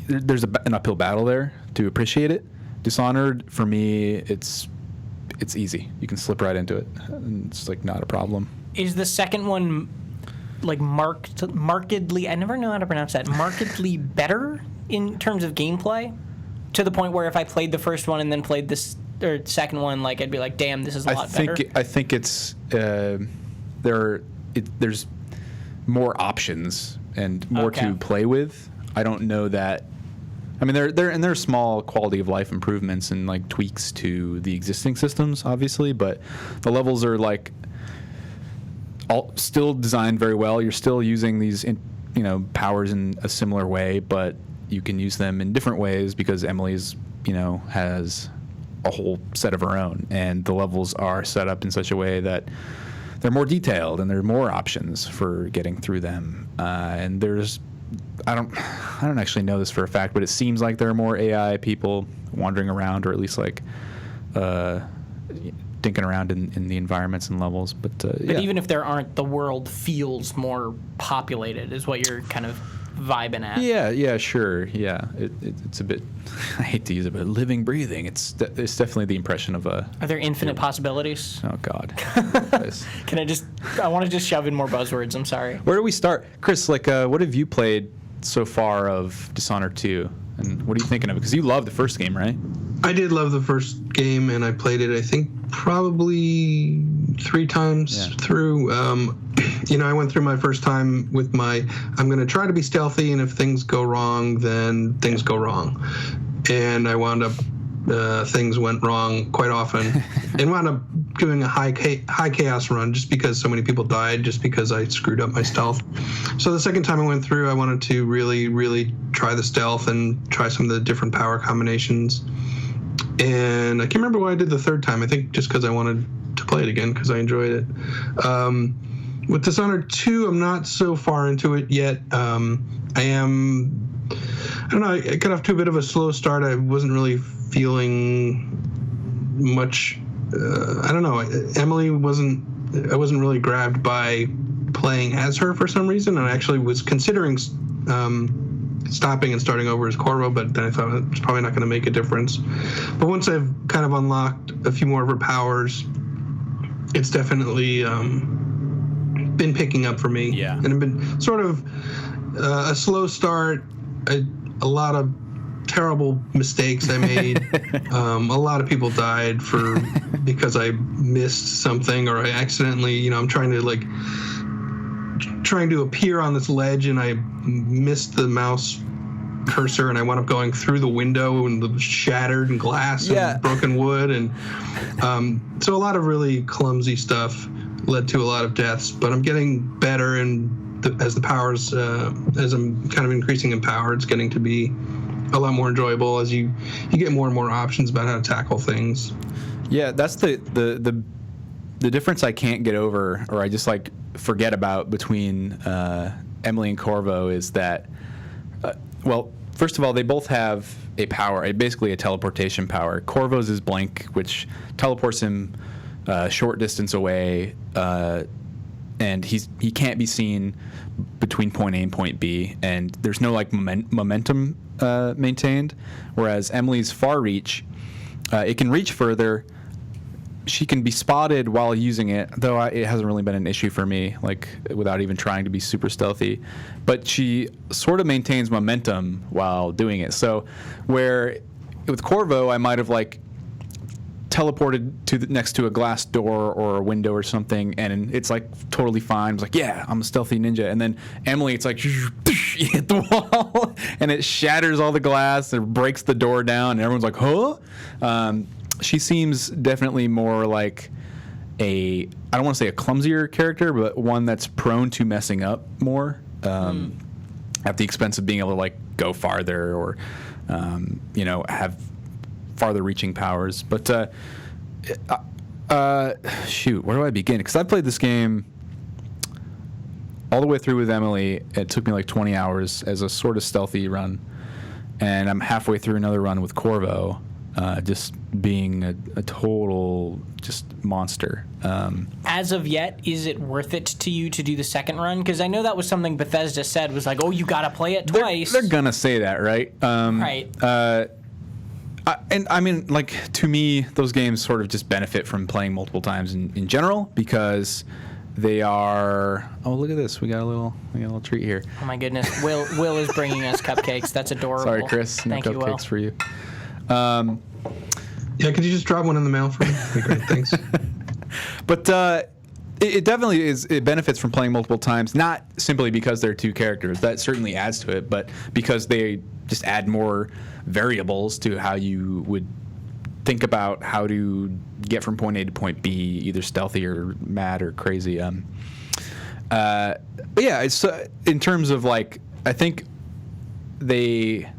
There's an uphill battle there to appreciate it. Dishonored, for me, it's easy. You can slip right into it. And it's like not a problem. Is the second one like markedly? I never know how to pronounce that. Markedly better in terms of gameplay, to the point where if I played the first one and then played this or second one, like I'd be like, damn, this is a lot better. I think it's there's more options and more to play with. I don't know that. I mean, there are small quality of life improvements and like tweaks to the existing systems, obviously, but the levels are like all still designed very well. You're still using these, powers in a similar way, but you can use them in different ways because Emily's, has a whole set of her own, and the levels are set up in such a way that they're more detailed and there are more options for getting through them. And there's, I don't actually know this for a fact, but it seems like there are more AI people wandering around, or at least like dinking around in the environments and levels. But even if there aren't, the world feels more populated, is what you're kind of vibing at. Yeah, sure. Yeah, it's a bit. I hate to use it, but living, breathing. It's definitely the impression of a. Are there infinite possibilities? Oh God. Can I want to just shove in more buzzwords. I'm sorry. Where do we start, Chris? Like, what have you played so far of Dishonored 2, and what are you thinking of it? Because you loved the first game, right? I did love the first game, and I played it, I think, probably 3 times through. I went through my first time with I'm going to try to be stealthy, and if things go wrong, then things go wrong. And I wound up, things went wrong quite often, and wound up doing a high chaos run just because so many people died, just because I screwed up my stealth. So the second time I went through, I wanted to really, really try the stealth and try some of the different power combinations. And I can't remember why I did the third time. I think just because I wanted to play it again because I enjoyed it. With Dishonored 2, I'm not so far into it yet. I don't know, I got off to a bit of a slow start. I wasn't really feeling much. I don't know. Emily I wasn't really grabbed by playing as her for some reason. And I actually was considering stopping and starting over as Corvo, but then I thought it's probably not going to make a difference. But once I've kind of unlocked a few more of her powers, it's definitely been picking up for me. Yeah. And it's been sort of a slow start, a lot of terrible mistakes I made. A lot of people died because I missed something, or I accidentally, I'm trying to appear on this ledge and I missed the mouse cursor, and I wound up going through the window and the shattered and glass and broken wood, and so a lot of really clumsy stuff led to a lot of deaths. But I'm getting better, and as the powers, as I'm kind of increasing in power, it's getting to be a lot more enjoyable as you get more and more options about how to tackle things. Yeah, that's the difference I can't get over, or I just like forget about between Emily and Corvo is that, well, first of all, they both have a power, basically a teleportation power. Corvo's is blank, which teleports him a short distance away, and he can't be seen between point A and point B, and there's no like momentum maintained. Whereas Emily's far reach, it can reach further. She can be spotted while using it, though it hasn't really been an issue for me, like without even trying to be super stealthy. But she sort of maintains momentum while doing it. So where with Corvo, I might have like teleported next to a glass door or a window or something, and it's like totally fine. It's like, yeah, I'm a stealthy ninja. And then Emily, it's like you hit the wall, and it shatters all the glass and breaks the door down, and everyone's like, huh? She seems definitely more like I don't want to say a clumsier character, but one that's prone to messing up more at the expense of being able to like go farther or, have farther reaching powers. But shoot, where do I begin? Because I played this game all the way through with Emily. It took me like 20 hours as a sort of stealthy run, and I'm halfway through another run with Corvo. Just being a total just monster. As of yet, is it worth it to you to do the second run? Because I know that was something Bethesda said was like, oh, you got to play it twice. They're going to say that, right? Right. And I mean, like, to me, those games sort of just benefit from playing multiple times in general because they are. Oh, look at this! We got a little treat here. Oh my goodness! Will is bringing us cupcakes. That's adorable. Sorry, Chris. No Thank cupcakes you, Will. for you. Yeah, could you just drop one in the mail for me? That'd be great, thanks. But it definitely is. It benefits from playing multiple times, not simply because they're two characters. That certainly adds to it, but because they just add more variables to how you would think about how to get from point A to point B, either stealthy or mad or crazy. But yeah, it's in terms of like, I think they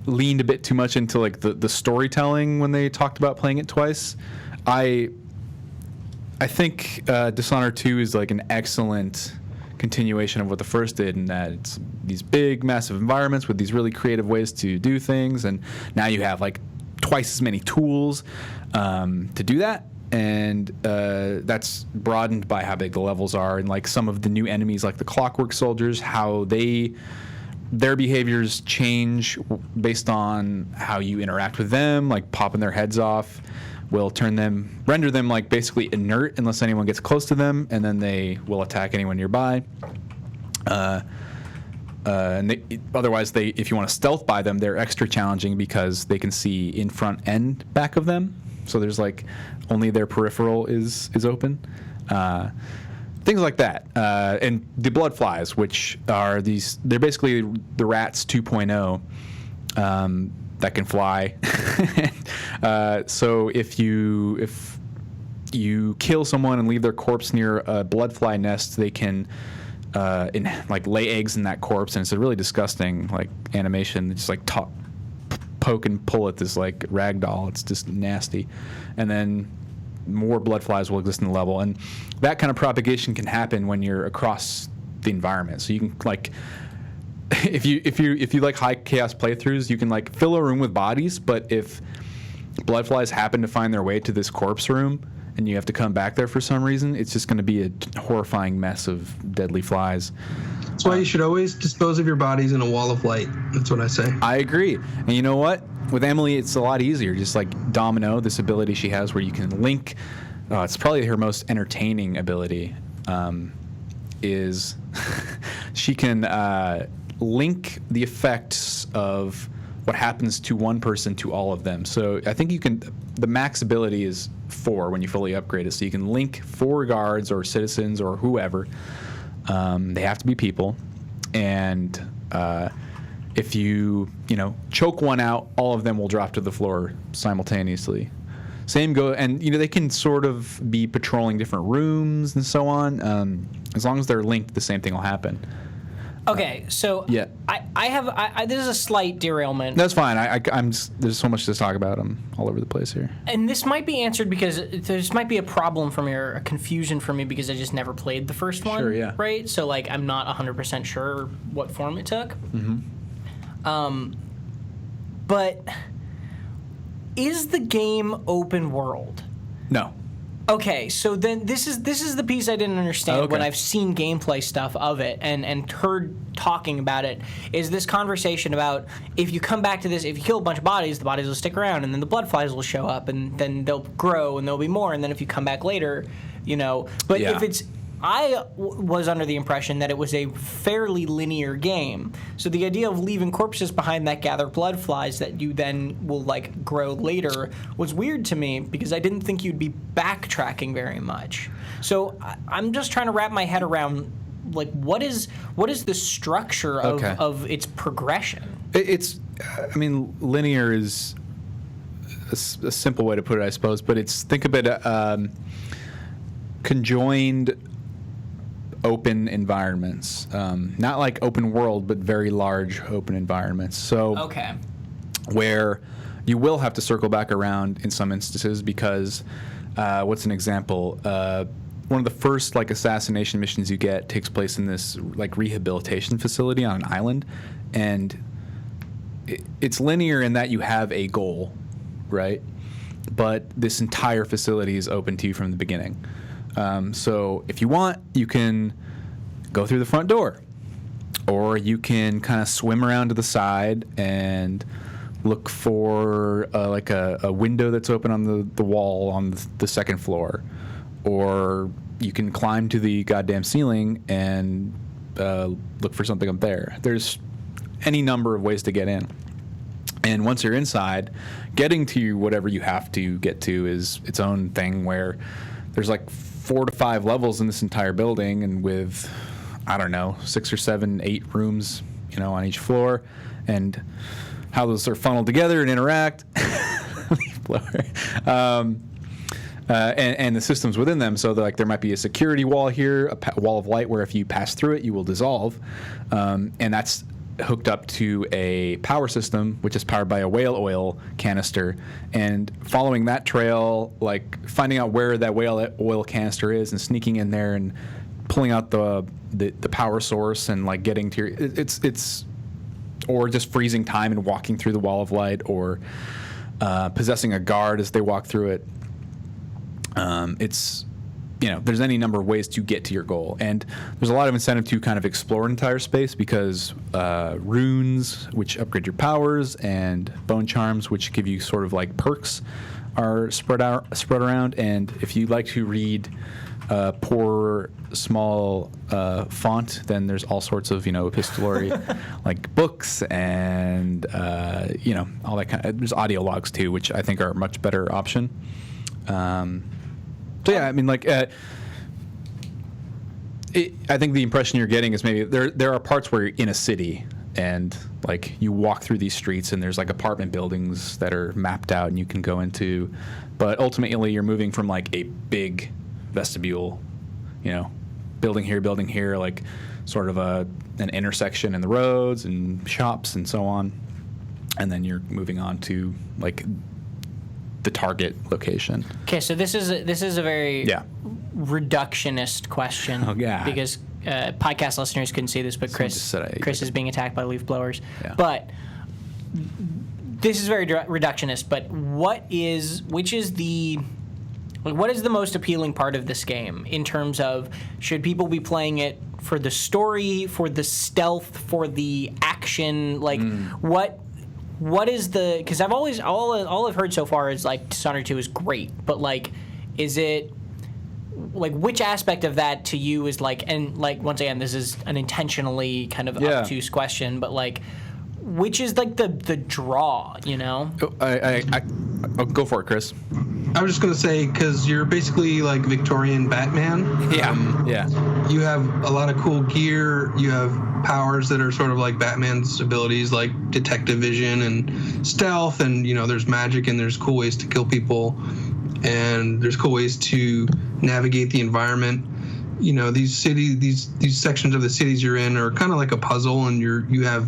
leaned a bit too much into like the storytelling when they talked about playing it twice. I think Dishonored 2 is like an excellent continuation of what the first did, in that it's these big, massive environments with these really creative ways to do things, and now you have like twice as many tools to do that, and that's broadened by how big the levels are, and like some of the new enemies, like the Clockwork Soldiers, how their behaviors change based on how you interact with them, like popping their heads off will render them like basically inert unless anyone gets close to them, and then they will attack anyone nearby. And otherwise, if you want to stealth by them, they're extra challenging because they can see in front and back of them. So there's like only their peripheral is open. Things like that. And the blood flies, which are they're basically the rats 2.0 that can fly. So if you kill someone and leave their corpse near a blood fly nest, they can like lay eggs in that corpse, and it's a really disgusting like animation. They just like poke and pull at this like rag doll. It's just nasty. And then more blood flies will exist in the level, and that kind of propagation can happen when you're across the environment. So you can like, if you like high chaos playthroughs, you can like fill a room with bodies, but if blood flies happen to find their way to this corpse room and you have to come back there for some reason, it's just going to be a horrifying mess of deadly flies. That's why you should always dispose of your bodies in a wall of light. That's what I say. I agree. And you know what? With Emily, it's a lot easier. Just like Domino, this ability she has where you can link. It's probably her most entertaining ability. Is she can link the effects of what happens to one person to all of them. So I think the max ability is 4 when you fully upgrade it. So you can link 4 guards or citizens or whoever. They have to be people. And if you choke one out, all of them will drop to the floor simultaneously. Same go, and they can sort of be patrolling different rooms and so on. As long as they're linked, the same thing will happen. Okay, so yeah. I have this is a slight derailment. That's fine. I'm just, there's so much to talk about. I'm all over the place here. And this might be answered because this might be a problem for me or a confusion for me because I just never played the first one. Sure, yeah. Right? So like I'm not 100% sure what form it took. Mm-hmm. But is the game open world? No. Okay, so then this is the piece I didn't understand when I've seen gameplay stuff of it and heard talking about it, is this conversation about if you come back to this, if you kill a bunch of bodies, the bodies will stick around, and then the blood flies will show up, and then they'll grow, and there'll be more, and then if you come back later, But if it's... I was under the impression that it was a fairly linear game. So the idea of leaving corpses behind that gather blood flies that you then will like grow later was weird to me because I didn't think you'd be backtracking very much. So I'm just trying to wrap my head around like what is the structure of its progression? Linear is a simple way to put it, I suppose, but think of it conjoined open environments, not like open world, but very large open environments. So where you will have to circle back around in some instances because what's an example? One of the first like assassination missions you get takes place in this like rehabilitation facility on an island, and it's linear in that you have a goal, right? But this entire facility is open to you from the beginning. So if you want, you can go through the front door, or you can kind of swim around to the side and look for like a window that's open on the wall on the second floor, or you can climb to the goddamn ceiling and look for something up there. There's any number of ways to get in. And once you're inside, getting to whatever you have to get to is its own thing where there's like 4 to 5 levels in this entire building, and with, I don't know, 6 or 7, 8 rooms, on each floor, and how those are funneled together and interact, and the systems within them. So there might be a security wall here, a wall of light where if you pass through it, you will dissolve, and that's hooked up to a power system which is powered by a whale oil canister, and following that trail, like finding out where that whale oil canister is and sneaking in there and pulling out the power source and like getting to it's or just freezing time and walking through the wall of light, or possessing a guard as they walk through it. There's any number of ways to get to your goal, and there's a lot of incentive to kind of explore an entire space because runes, which upgrade your powers, and bone charms, which give you sort of like perks, are spread around. And if you like to read poor, small font, then there's all sorts of epistolary like books and all that kind of. There's audio logs too, which I think are a much better option. So yeah, I think the impression you're getting is maybe there are parts where you're in a city and like you walk through these streets and there's like apartment buildings that are mapped out and you can go into, but ultimately you're moving from like a big vestibule, building here, like sort of an intersection in the roads and shops and so on, and then you're moving on to like the target location. Okay, so this is a very reductionist question. Oh yeah. Because podcast listeners couldn't see this, but Chris is being attacked by leaf blowers. Yeah. But this is very reductionist. But what is the most appealing part of this game in terms of should people be playing it for the story, for the stealth, for the action? Like what is the, because I've always all I've heard so far is like Dishonored 2 is great, but like is it like which aspect of that to you is like, and like once again this is an intentionally kind of obtuse question, but like which is like the draw, I'll go for it, Chris. I was just going to say, because you're basically like Victorian Batman. Yeah. You have a lot of cool gear. You have powers that are sort of like Batman's abilities, like detective vision and stealth. And, there's magic and there's cool ways to kill people. And there's cool ways to navigate the environment. These sections of the cities you're in are kind of like a puzzle, and you have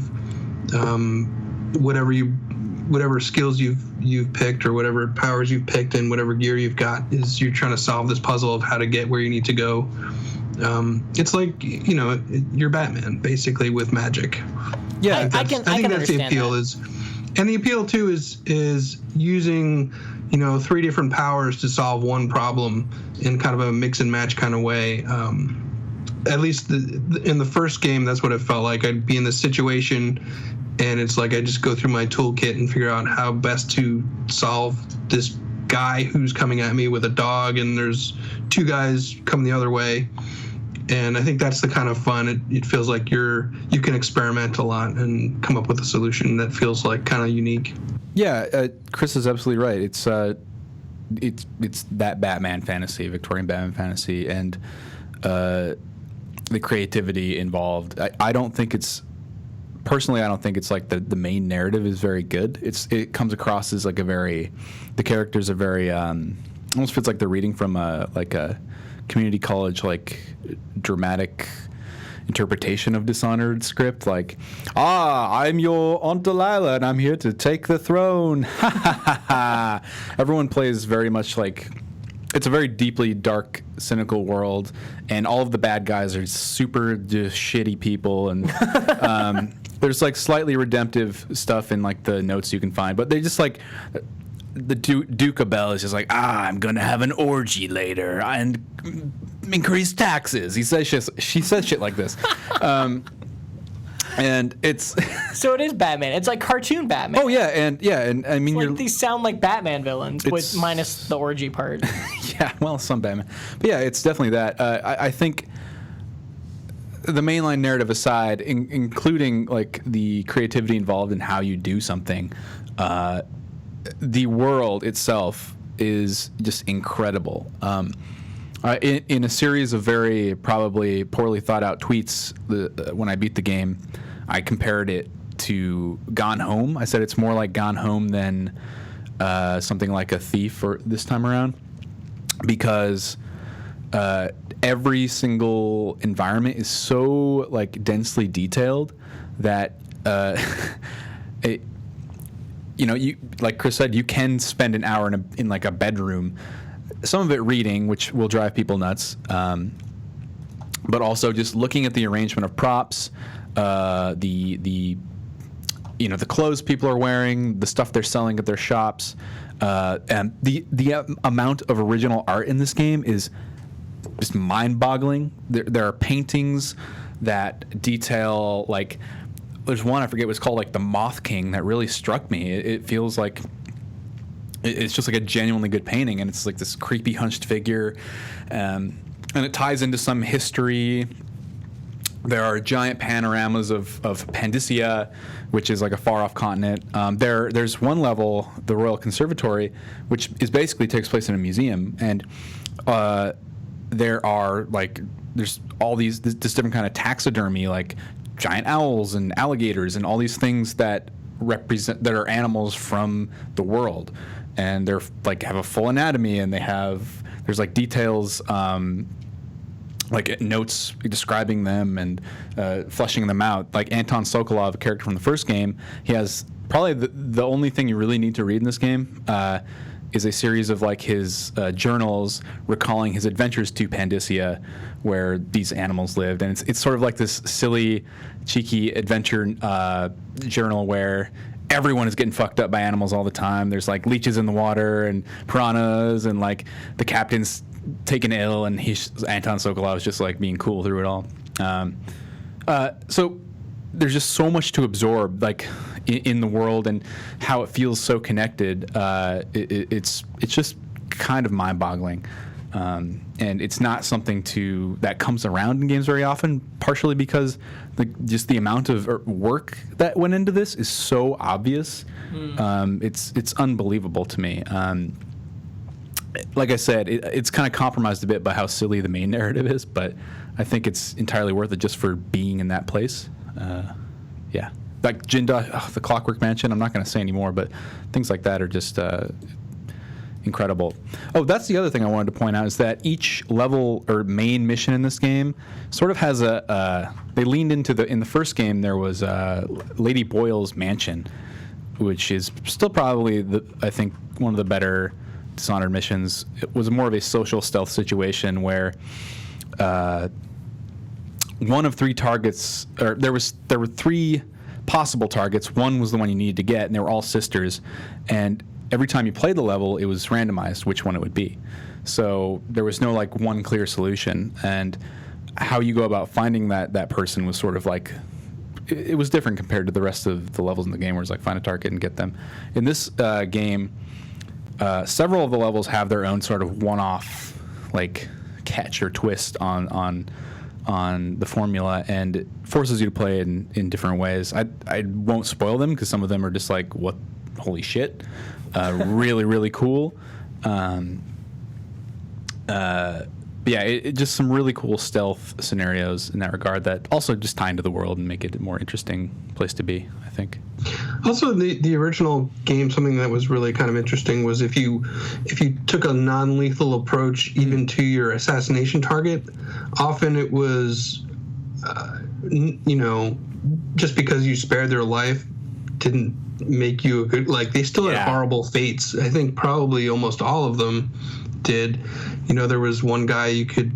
whatever skills you've picked or whatever powers you've picked and whatever gear you've got is you're trying to solve this puzzle of how to get where you need to go. It's like you're Batman basically with magic. Yeah, I think that's the appeal that. And the appeal too is using 3 different powers to solve one problem in kind of a mix and match kind of way. At least in the first game, that's what it felt like. I'd be in this situation, and it's like I just go through my toolkit and figure out how best to solve this guy who's coming at me with a dog, and there's 2 guys coming the other way. And I think that's the kind of fun. It feels like you can experiment a lot and come up with a solution that feels like kind of unique. Yeah, Chris is absolutely right. It's that Batman fantasy, Victorian Batman fantasy, and the creativity involved. I don't think it's like the main narrative is very good. It comes across as like the characters are very almost feels like they're reading from a community college like dramatic interpretation of Dishonored script, like, I'm your Aunt Delilah and I'm here to take the throne. Everyone plays very much like it's a very deeply dark, cynical world, and all of the bad guys are super just shitty people, and there's like slightly redemptive stuff in like the notes you can find, but they just like the Duke of Bell is just like, I'm gonna have an orgy later and increase taxes. She says shit like this, and it's so it is Batman. It's like cartoon Batman. Oh yeah, and I mean, like these sound like Batman villains with minus the orgy part. Yeah, well, some Batman, but yeah, it's definitely that. I think the mainline narrative aside, including like the creativity involved in how you do something. The world itself is just incredible. In a series of very probably poorly thought out tweets when I beat the game, I compared it to Gone Home. I said it's more like Gone Home than something like a Thief or this time around, because every single environment is so like densely detailed that you like Chris said, you can spend an hour in like a bedroom, some of it reading, which will drive people nuts, but also just looking at the arrangement of props, the clothes people are wearing, the stuff they're selling at their shops, and the amount of original art in this game is just mind-boggling. There are paintings that detail like. There's one, I forget what it's called, like the Moth King, that really struck me. It feels like it's just like a genuinely good painting, and it's like this creepy hunched figure, and it ties into some history. There are giant panoramas of Pandacia, which is like a far-off continent. There's one level, the Royal Conservatory, which is basically takes place in a museum, and there are like there's all this different kind of taxidermy, like giant owls and alligators and all these things that are animals from the world, and they're like have a full anatomy, and there's like details like notes describing them and fleshing them out. Like Anton Sokolov, a character from the first game, he has probably the only thing you really need to read in this game is a series of like his journals recalling his adventures to Pandacia, where these animals lived, and it's sort of like this silly, cheeky adventure journal where everyone is getting fucked up by animals all the time. There's like leeches in the water and piranhas, and like the captain's taken ill, and Anton Sokolov is just like being cool through it all. So there's just so much to absorb, like in the world, and how it feels so connected. It's just kind of mind-boggling, and it's not something that comes around in games very often. Partially because just the amount of work that went into this is so obvious. It's unbelievable to me. like I said, it's kind of compromised a bit by how silly the main narrative is, but I think it's entirely worth it just for being in that place. Yeah. Like Jinda, the Clockwork Mansion, I'm not going to say anymore, but things like that are just incredible. Oh, that's the other thing I wanted to point out is that each level or main mission in this game sort of has they leaned into in the first game there was Lady Boyle's mansion, which is still probably, I think, one of the better Dishonored missions. It was more of a social stealth situation where one of three targets, or there were three possible targets. One was the one you needed to get, and they were all sisters. And every time you played the level, it was randomized which one it would be. So there was no like one clear solution. And how you go about finding that person was sort of like, it was different compared to the rest of the levels in the game, where it's like find a target and get them. In this game, several of the levels have their own sort of one-off like catch or twist on the formula, and it forces you to play in different ways. I won't spoil them because some of them are just like, what, holy shit, really, really cool. Yeah, it just some really cool stealth scenarios in that regard that also just tie into the world and make it a more interesting place to be, I think. Also, the original game, something that was really kind of interesting was if you took a non-lethal approach even to your assassination target, often it was, just because you spared their life didn't make you a good, like, they still had horrible fates. I think probably almost all of them did. There was one guy you could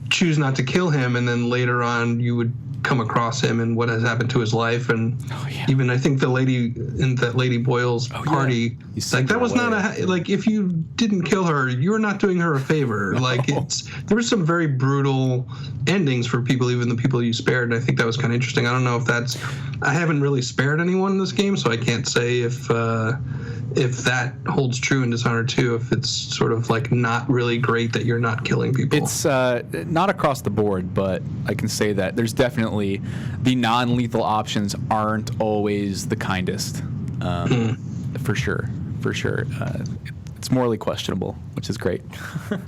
choose not to kill him, and then later on you would come across him and what has happened to his life. And even I think the lady in that Lady Boyle's party, like that was not like, if you didn't kill her, you're not doing her a favor. No. Like there were some very brutal endings for people, even the people you spared. And I think that was kind of interesting. I don't know if I haven't really spared anyone in this game, so I can't say if that holds true in Dishonored 2, if it's sort of like not really great that you're not killing people. It's not across the board, but I can say that there's definitely the non-lethal options aren't always the kindest, for sure. It's morally questionable, which is great.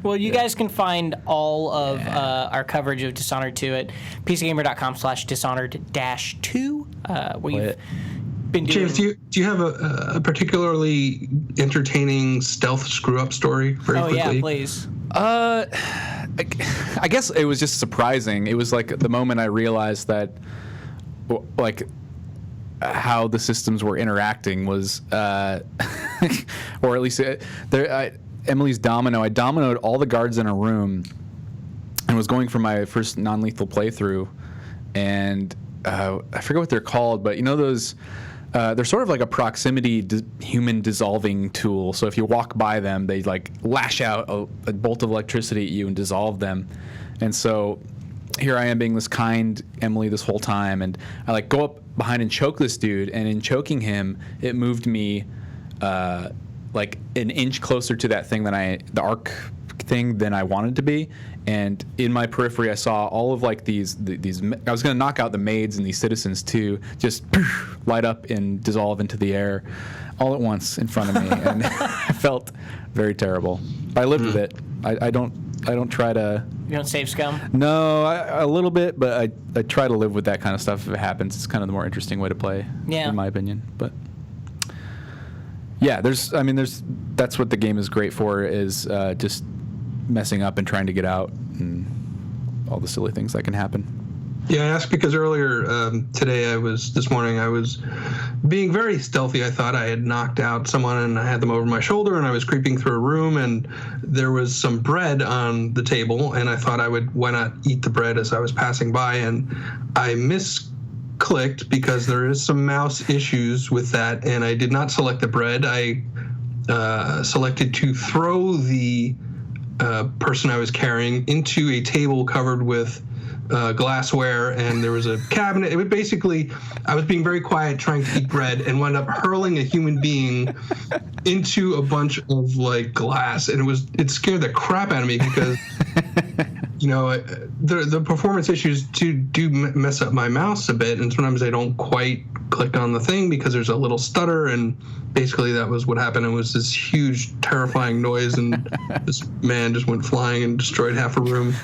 Well, you guys can find all of our coverage of Dishonored 2 at pcgamer.com/dishonored-2, where you've been doing... James, do you have a particularly entertaining stealth screw-up story very quickly? Yeah, please. I guess it was just surprising. It was like the moment I realized that, like, how the systems were interacting was, or at least Emily's domino. I dominoed all the guards in a room and was going for my first non-lethal playthrough, and I forget what they're called, but those. They're sort of like a proximity human dissolving tool. So if you walk by them, they like lash out a bolt of electricity at you and dissolve them. And so here I am being this kind Emily this whole time, and I like go up behind and choke this dude. And in choking him, it moved me like an inch closer to that thing the arc thing than I wanted to be. And in my periphery, I saw all of like these. I was going to knock out the maids and these citizens too, just light up and dissolve into the air, all at once in front of me, and I felt very terrible. But I lived with it. I don't try to. You don't save scum? No, a little bit, but I try to live with that kind of stuff if it happens. It's kind of the more interesting way to play, in my opinion. But yeah, that's what the game is great for, is just messing up and trying to get out and all the silly things that can happen. Yeah, I asked because earlier this morning I was being very stealthy. I thought I had knocked out someone and I had them over my shoulder, and I was creeping through a room and there was some bread on the table, and I thought why not eat the bread as I was passing by, and I misclicked because there is some mouse issues with that, and I did not select the bread. I selected to throw the person I was carrying into a table covered with glassware, and there was a cabinet. It was basically, I was being very quiet trying to eat bread and wound up hurling a human being into a bunch of like glass, and it scared the crap out of me because the performance issues do mess up my mouse a bit, and sometimes I don't quite click on the thing because there's a little stutter, and basically that was what happened. It was this huge, terrifying noise, and this man just went flying and destroyed half a room.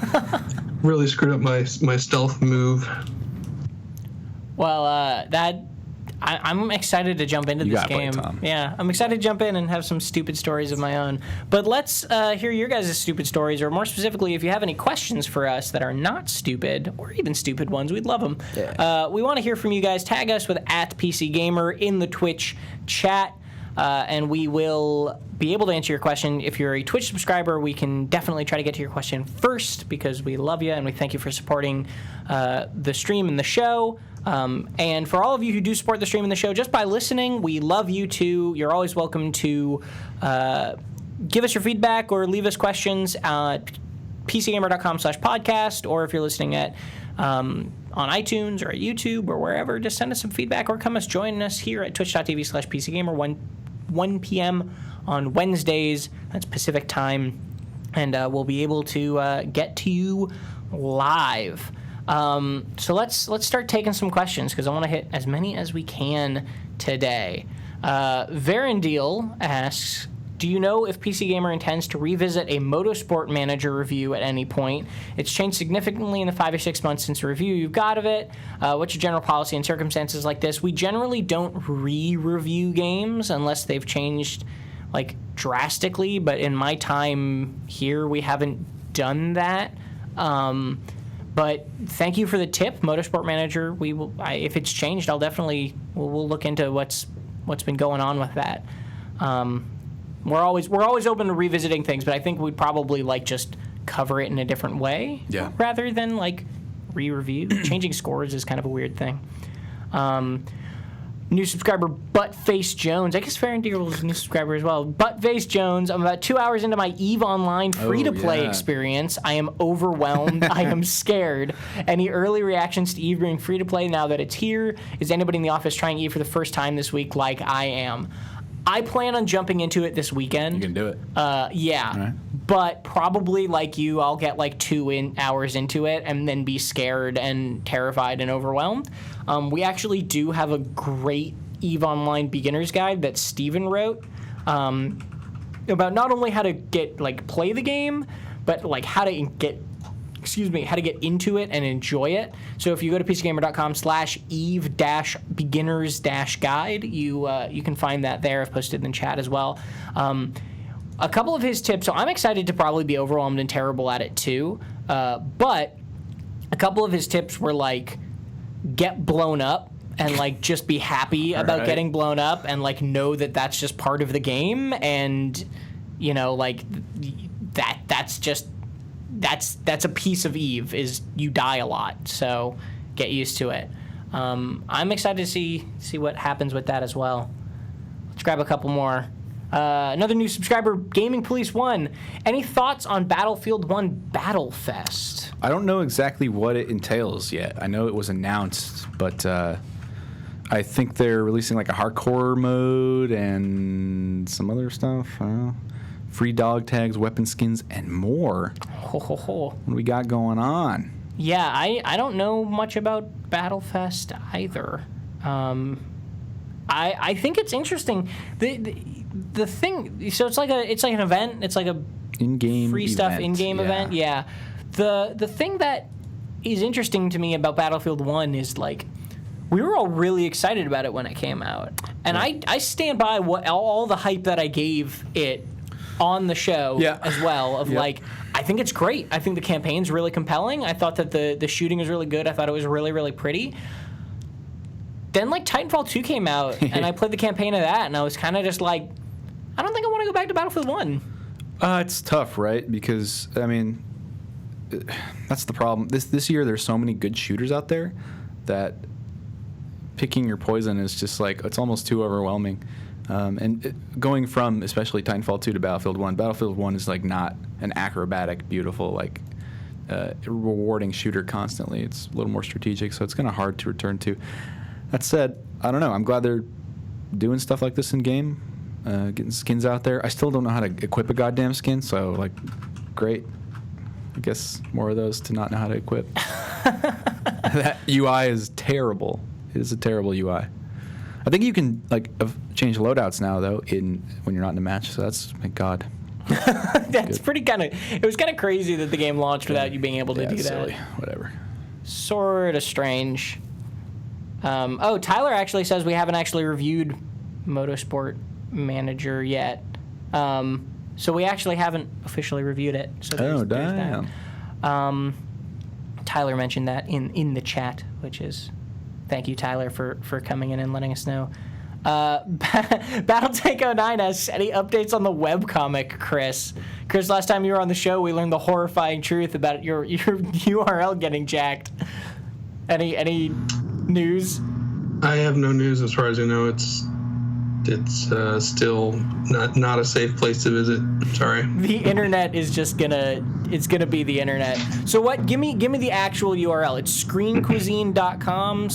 Really screwed up my stealth move. Well, I'm excited to jump into this game. Yeah, I'm excited to jump in and have some stupid stories of my own. But let's hear your guys' stupid stories, or more specifically, if you have any questions for us that are not stupid, or even stupid ones, we'd love them. Yeah. We want to hear from you guys. Tag us with @PCGamer in the Twitch chat, and we will be able to answer your question. If you're a Twitch subscriber, we can definitely try to get to your question first, because we love you and we thank you for supporting the stream and the show. And for all of you who do support the stream and the show just by listening, we love you too. You're always welcome to give us your feedback or leave us questions at pcgamer.com/podcast, or if you're listening at on iTunes or at YouTube or wherever, just send us some feedback or come join us here at twitch.tv/pcgamer 1 p.m. on Wednesdays. That's Pacific time, and we'll be able to get to you live. So let's start taking some questions, because I want to hit as many as we can today. Verendil asks, do you know if PC Gamer intends to revisit a Motorsport Manager review at any point? It's changed significantly in the 5 or 6 months since the review you've got of it. What's your general policy in circumstances like this? We generally don't re-review games unless they've changed like drastically, but in my time here, we haven't done that. But thank you for the tip, Motorsport Manager. We will, if it's changed, we'll look into what's been going on with that. We're always open to revisiting things, but I think we'd probably just cover it in a different way, rather than re-review. Changing scores is kind of a weird thing. New subscriber Buttface Jones. I guess Farendale was a new subscriber as well. Buttface Jones. I'm about 2 hours into my EVE Online free-to-play experience. I am overwhelmed. I am scared. Any early reactions to EVE being free-to-play now that it's here? Is anybody in the office trying EVE for the first time this week like I am? I plan on jumping into it this weekend. You can do it. Yeah. All right. But probably like you, I'll get 2 hours into it and then be scared and terrified and overwhelmed. We actually do have a great EVE Online beginner's guide that Steven wrote about not only how to play the game, but how to get into it and enjoy it. So if you go to pcgamer.com/eve-beginners-guide, you can find that there. I've posted in the chat as well. A couple of his tips. So I'm excited to probably be overwhelmed and terrible at it too. But a couple of his tips were get blown up and just be happy about getting blown up and know that that's just part of the game, and that's a piece of EVE is you die a lot, so get used to it. I'm excited to see what happens with that as well. Let's grab a couple more. Another new subscriber, Gaming Police 1. Any thoughts on Battlefield 1 Battlefest? I don't know exactly what it entails yet. I know it was announced, but I think they're releasing a hardcore mode and some other stuff. I don't know. Free dog tags, weapon skins, and more. What do we got going on? Yeah, I don't know much about Battlefest either. I think it's interesting. The thing, so it's like an event. It's like a in-game free stuff in-game event. Yeah. The thing that is interesting to me about Battlefield 1 is we were all really excited about it when it came out, and I stand by all the hype that I gave it on the show as well. I think it's great. I think the campaign's really compelling. I thought that the shooting was really good. I thought it was really, really pretty. Then Titanfall 2 came out, and I played the campaign of that, and I was kind of just I don't think I want to go back to Battlefield 1. It's tough, right? Because that's the problem. This year there's so many good shooters out there that picking your poison is just it's almost too overwhelming. Going from especially Titanfall 2 to Battlefield 1, Battlefield 1 is not an acrobatic, beautiful, rewarding shooter constantly. It's a little more strategic, so it's kind of hard to return to. That said, I don't know. I'm glad they're doing stuff like this in game, getting skins out there. I still don't know how to equip a goddamn skin, so great. I guess more of those to not know how to equip. That UI is terrible. It is a terrible UI. I think you can change loadouts now though when you're not in a match. So that's, thank God. That's pretty kind of. It was kind of crazy that the game launched without you being able to do that. Silly. Whatever. Sort of strange. Tyler actually says we haven't actually reviewed Motorsport Manager yet. So we actually haven't officially reviewed it. So there's that. Tyler mentioned that in the chat, which is thank you, Tyler, for coming in and letting us know. BattleTank09 asks, any updates on the webcomic, Chris? Chris, last time you were on the show, we learned the horrifying truth about your URL getting jacked. Any news? I have no news as far as I know. It's still not a safe place to visit. Sorry. The internet is just gonna be the internet. So what? Give me the actual URL. It's screencuisine.com/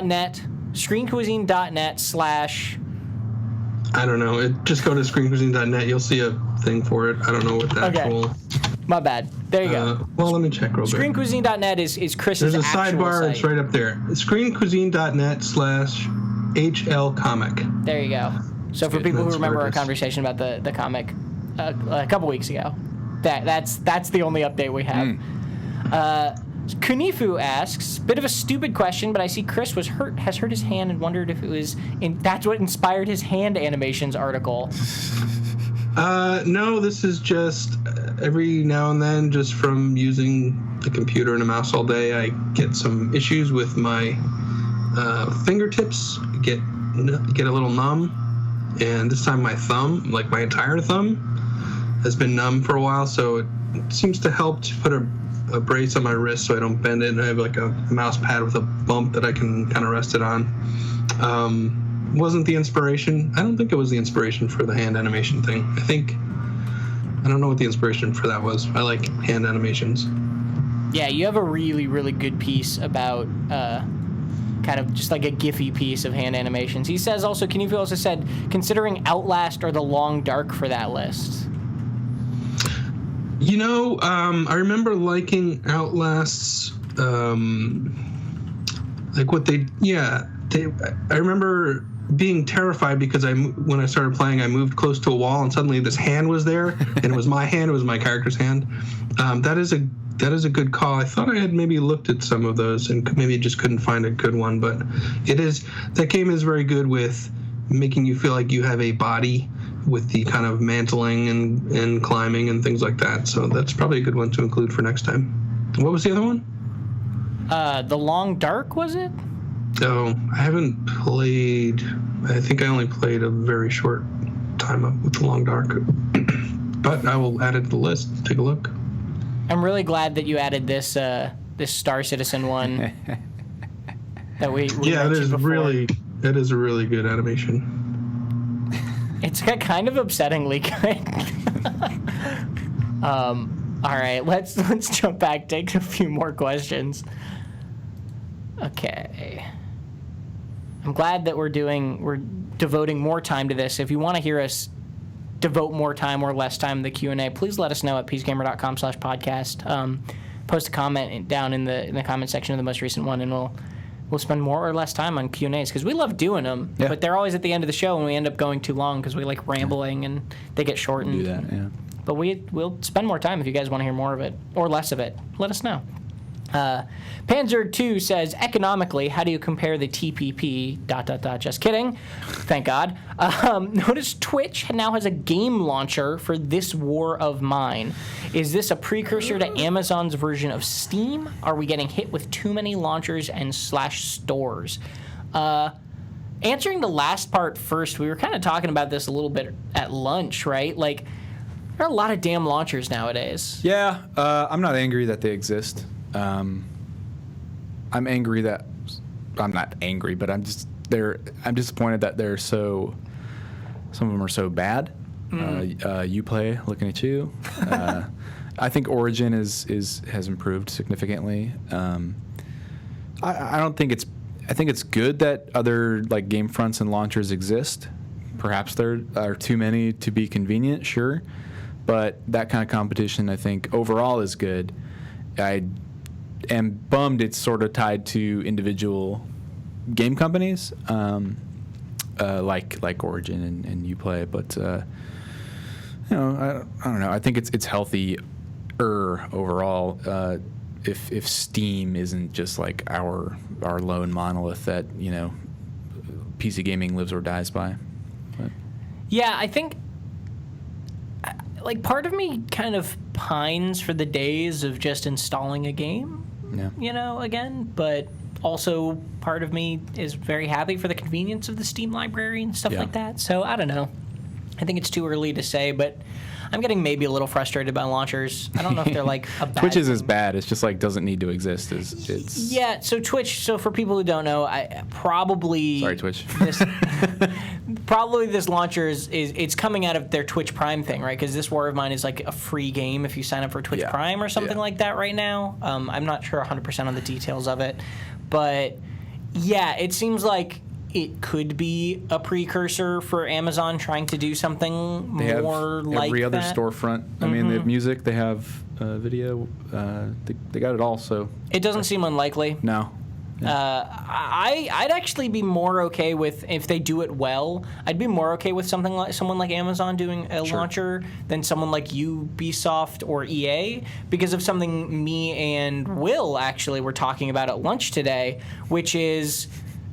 .net. Screencuisine.net/ I don't know. Just go to screencuisine.net. You'll see a thing for it. I don't know what the actual. My bad. There you go. Well, let me check real quick. Screencuisine.net is Chris's There's a actual sidebar. site. It's right up there. Screencuisine.net/ HL comic. There you go. So for people who remember our conversation about the comic a couple weeks ago, that's the only update we have. Kunifu asks, bit of a stupid question, but I see Chris has hurt his hand and wondered if it was that's what inspired his hand animations article. No, this is just every now and then, just from using the computer and a mouse all day, I get some issues with my fingertips, get a little numb, and this time my thumb, like my entire thumb, has been numb for a while, so it seems to help to put a brace on my wrist so I don't bend it, and I have like a mouse pad with a bump that I can kind of rest it on. Wasn't the inspiration. I don't think it was the inspiration for the hand animation thing. I don't know what the inspiration for that was. I like hand animations. Yeah, you have a really, really good piece about kind of just like a Giphy piece of hand animations. He says also, Kunifu also said, considering Outlast or The Long Dark for that list. You know, I remember liking Outlast's, like what I remember being terrified because when I started playing, I moved close to a wall and suddenly this hand was there, and it was my hand, it was my character's hand. That is a good call. I thought I had maybe looked at some of those and maybe just couldn't find a good one, but that game is very good with making you feel like you have a body with the kind of mantling and climbing and things like that. So that's probably a good one to include for next time. What was the other one? The Long Dark, was it? Oh, I haven't played. I think I only played a very short time up with The Long Dark. But I will add it to the list. Take a look. I'm really glad that you added this Star Citizen one. That we yeah, it is really. It is a really good animation. It's kind of upsettingly good. All right, let's jump back. Take a few more questions. Okay. I'm glad that we're devoting more time to this. If you want to hear us devote more time or less time to the Q&A, please let us know at peacegamer.com/podcast. Post a comment down in the comment section of the most recent one, and we'll spend more or less time on Q&As because we love doing them, but they're always at the end of the show and we end up going too long because we like rambling and they get shortened. Do that, yeah. But we'll spend more time if you guys want to hear more of it or less of it. Let us know. Panzer2 says, economically, how do you compare the TPP ... Just kidding. Thank God. Notice Twitch now has a game launcher for This War of Mine. Is this a precursor to Amazon's version of Steam? Are we getting hit with too many launchers and /stores? Answering the last part first, we were kind of talking about this a little bit at lunch, right? Like, there are a lot of damn launchers nowadays. Yeah, I'm not angry that they exist. I'm angry that I'm not angry, but I'm disappointed that some of them are so bad. Uplay, looking at you. I think Origin has improved significantly. I think it's good that other like game fronts and launchers exist. Perhaps there are too many to be convenient, sure, but that kind of competition I think overall is good. I am bummed it's sort of tied to individual game companies, like Origin and Uplay, but I don't know. I think it's healthy overall. If Steam isn't just like our lone monolith that PC gaming lives or dies by. But. Yeah, I think like part of me kind of pines for the days of just installing a game. Yeah. Again, but also part of me is very happy for the convenience of the Steam library and stuff like that. So I don't know. I think it's too early to say, but I'm getting maybe a little frustrated by launchers. I don't know if they're like a bad Twitch is thing. as bad. It's just like doesn't need to exist. Yeah, so Twitch, so for people who don't know, I probably... Sorry, Twitch. Probably this launcher it's coming out of their Twitch Prime thing, right? Because this War of Mine is like a free game if you sign up for Twitch Prime or something like that right now. I'm not sure 100% on the details of it. But yeah, it seems like it could be a precursor for Amazon trying to do something more like that. Every other storefront. I mean, they have music, they have video, they got it all. So it doesn't seem unlikely. No. I'd actually be more okay with, if they do it well, I'd be more okay with someone like Amazon doing a launcher than someone like Ubisoft or EA, because of something me and Will actually were talking about at lunch today, which is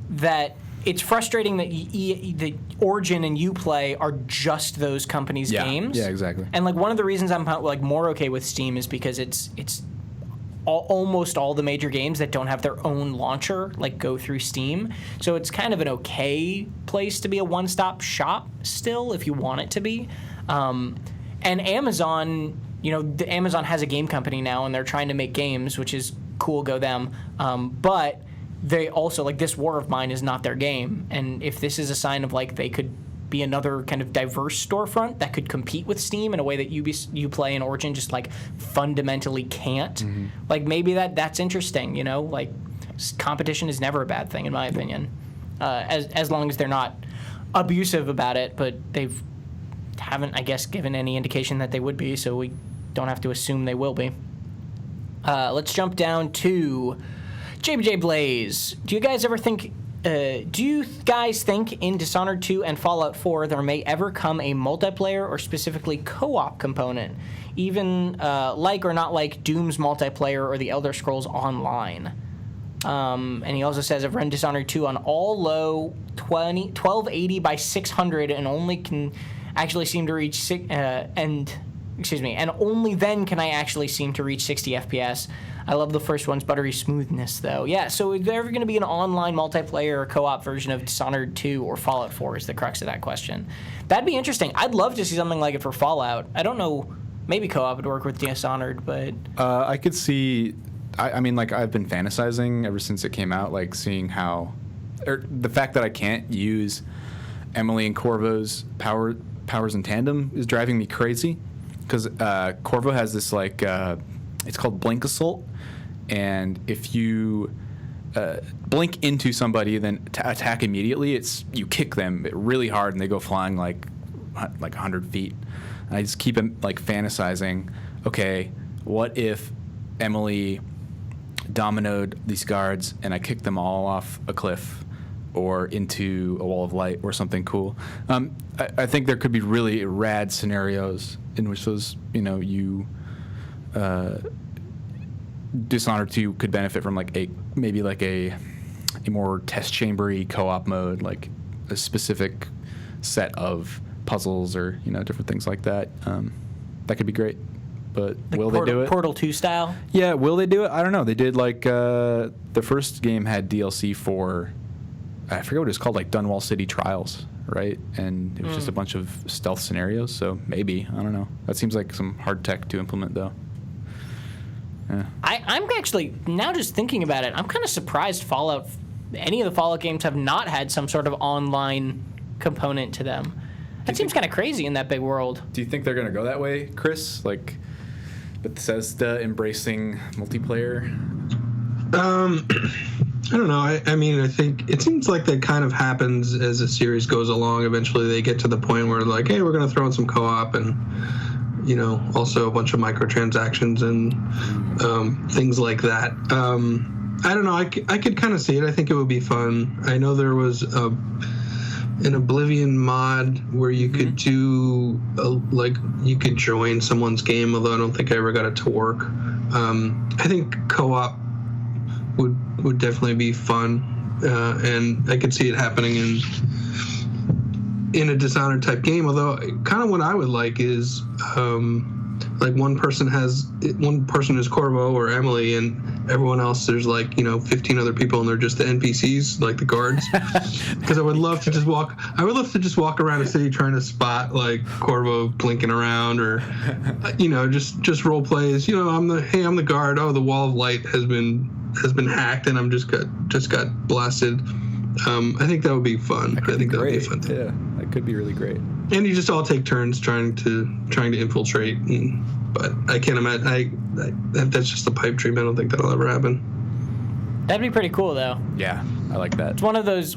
that it's frustrating that the Origin and Uplay are just those companies' games. Yeah, exactly. And like one of the reasons I'm like more okay with Steam is because it's almost all the major games that don't have their own launcher like go through Steam. So it's kind of an okay place to be a one-stop shop still if you want it to be. And Amazon, Amazon has a game company now and they're trying to make games, which is cool, go them. But they also, like, this War of Mine is not their game. And if this is a sign of, like, they could be another kind of diverse storefront that could compete with Steam in a way that Uplay and Origin just, like, fundamentally can't, like, maybe that's interesting, Like, competition is never a bad thing, in my opinion, as long as they're not abusive about it, but haven't, I guess, given any indication that they would be, so we don't have to assume they will be. Let's jump down to JBJ Blaze. Do you guys think in Dishonored 2 and Fallout 4 there may ever come a multiplayer or specifically co-op component, even like or not like Doom's multiplayer or the Elder Scrolls Online? And he also says, I've run Dishonored 2 on all low 1280 by 600 and only can actually seem to reach and only then can I actually seem to reach 60 FPS. I love the first one's buttery smoothness, though. Yeah, so is there ever going to be an online multiplayer or co-op version of Dishonored 2 or Fallout 4 is the crux of that question. That'd be interesting. I'd love to see something like it for Fallout. I don't know, maybe co-op would work with Dishonored, but... I could see... I mean, like, I've been fantasizing ever since it came out, like, seeing how... the fact that I can't use Emily and Corvo's powers in tandem is driving me crazy. Because Corvo has this, like... it's called Blink Assault, and if you blink into somebody, then attack immediately, you kick them really hard, and they go flying like 100 feet. And I just keep like fantasizing. Okay, what if Emily dominoed these guards, and I kicked them all off a cliff or into a wall of light or something cool? I think there could be really rad scenarios in which those, Dishonored 2 could benefit from maybe a more test chambery co-op mode, like a specific set of puzzles or different things like that. That could be great, but like will they do it? Portal 2 style? Yeah, will they do it? I don't know. They did the first game had DLC for, I forget what it was called, like Dunwall City Trials, right? And it was just a bunch of stealth scenarios. So maybe, I don't know. That seems like some hard tech to implement, though. Yeah. I'm actually, now just thinking about it, I'm kind of surprised any of the Fallout games have not had some sort of online component to them. That seems kind of crazy in that big world. Do you think they're going to go that way, Chris? Like Bethesda embracing multiplayer? I don't know. I mean, I think it seems like that kind of happens as a series goes along. Eventually they get to the point where like, hey, we're going to throw in some co-op and... also a bunch of microtransactions and things like that. I don't know. I could kind of see it. I think it would be fun. I know there was an Oblivion mod where you could do you could join someone's game, although I don't think I ever got it to work. I think co-op would definitely be fun, and I could see it happening in a Dishonored type game. Although kind of what I would like is one person is Corvo or Emily, and everyone else there's 15 other people, and they're just the NPCs, like the guards. Because I would love to just walk around a city trying to spot Corvo blinking around, or just role plays. I'm the guard. Oh, the wall of light has been hacked, and I'm just got blasted. I think that would be fun. I think that would be fun. Yeah, that could be really great. And you just all take turns trying to infiltrate. But I can't imagine. That's just a pipe dream. I don't think that'll ever happen. That'd be pretty cool, though. Yeah, I like that. It's one of those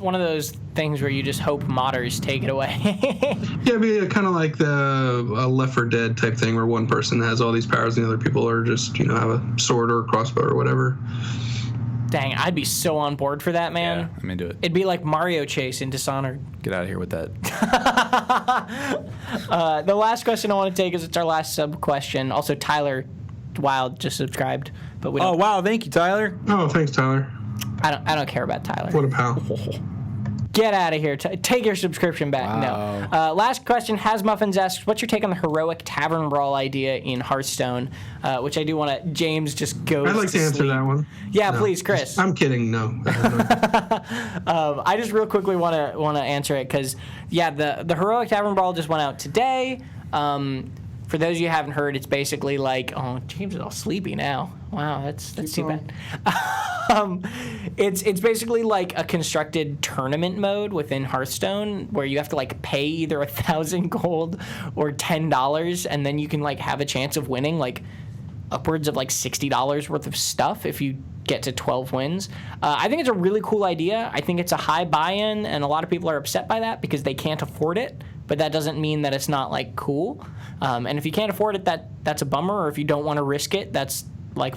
things where you just hope modders take it away. Yeah, it'd be kind of like the Left 4 Dead type thing, where one person has all these powers and the other people are just have a sword or a crossbow or whatever. Dang, I'd be so on board for that, man. Yeah, I'm into it. It'd be like Mario Chase in Dishonored. Get out of here with that. The last question I want to take is it's our last sub question. Also, Tyler Wild just subscribed, but we don't. Oh wow, thank you, Tyler. Oh, thanks, Tyler. I don't care about Tyler. What a pal. Get out of here. Take your subscription back. Wow. No. Last question. Has Muffins asks, what's your take on the heroic tavern brawl idea in Hearthstone? Which I do want to. James just goes. I'd like to answer that one. Yeah, no. Please, Chris. I'm kidding. No. I just real quickly want to answer it because the heroic tavern brawl just went out today. For those of you who haven't heard, it's basically James is all sleepy now. Wow, that's too bad. It's basically like a constructed tournament mode within Hearthstone where you have to pay either 1,000 gold or $10, and then you can have a chance of winning upwards of $60 worth of stuff if you get to 12 wins. I think it's a really cool idea. I think it's a high buy-in, and a lot of people are upset by that because they can't afford it. But that doesn't mean that it's not cool. And if you can't afford it, that's a bummer. Or if you don't want to risk it, that's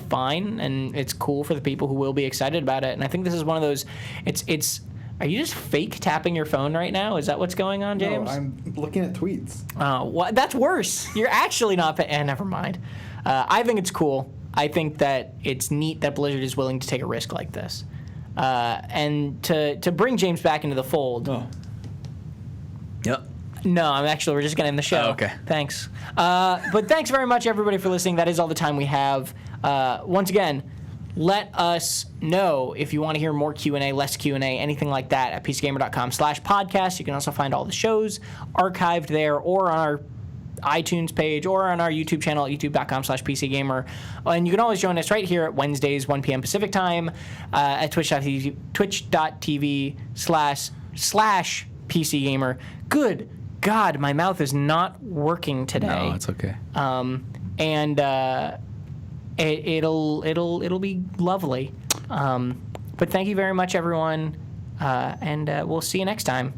fine, and it's cool for the people who will be excited about it. And I think this is one of those. It's. Are you just fake tapping your phone right now? Is that what's going on, James? No, I'm looking at tweets. What? That's worse. You're actually not. Never mind. I think it's cool. I think that it's neat that Blizzard is willing to take a risk like this, and to bring James back into the fold. Oh. Yep. No, we're just going to end the show. Oh, okay. Thanks. But thanks very much, everybody, for listening. That is all the time we have. Once again, let us know if you want to hear more Q&A, less Q&A, anything like that at pcgamer.com/podcast. You can also find all the shows archived there or on our iTunes page or on our YouTube channel at youtube.com/pcgamer. And you can always join us right here at Wednesdays, 1 p.m. Pacific time at twitch.tv/PCgamer. Good God, my mouth is not working today. No, it's okay. And it'll be lovely. But thank you very much, everyone, and we'll see you next time.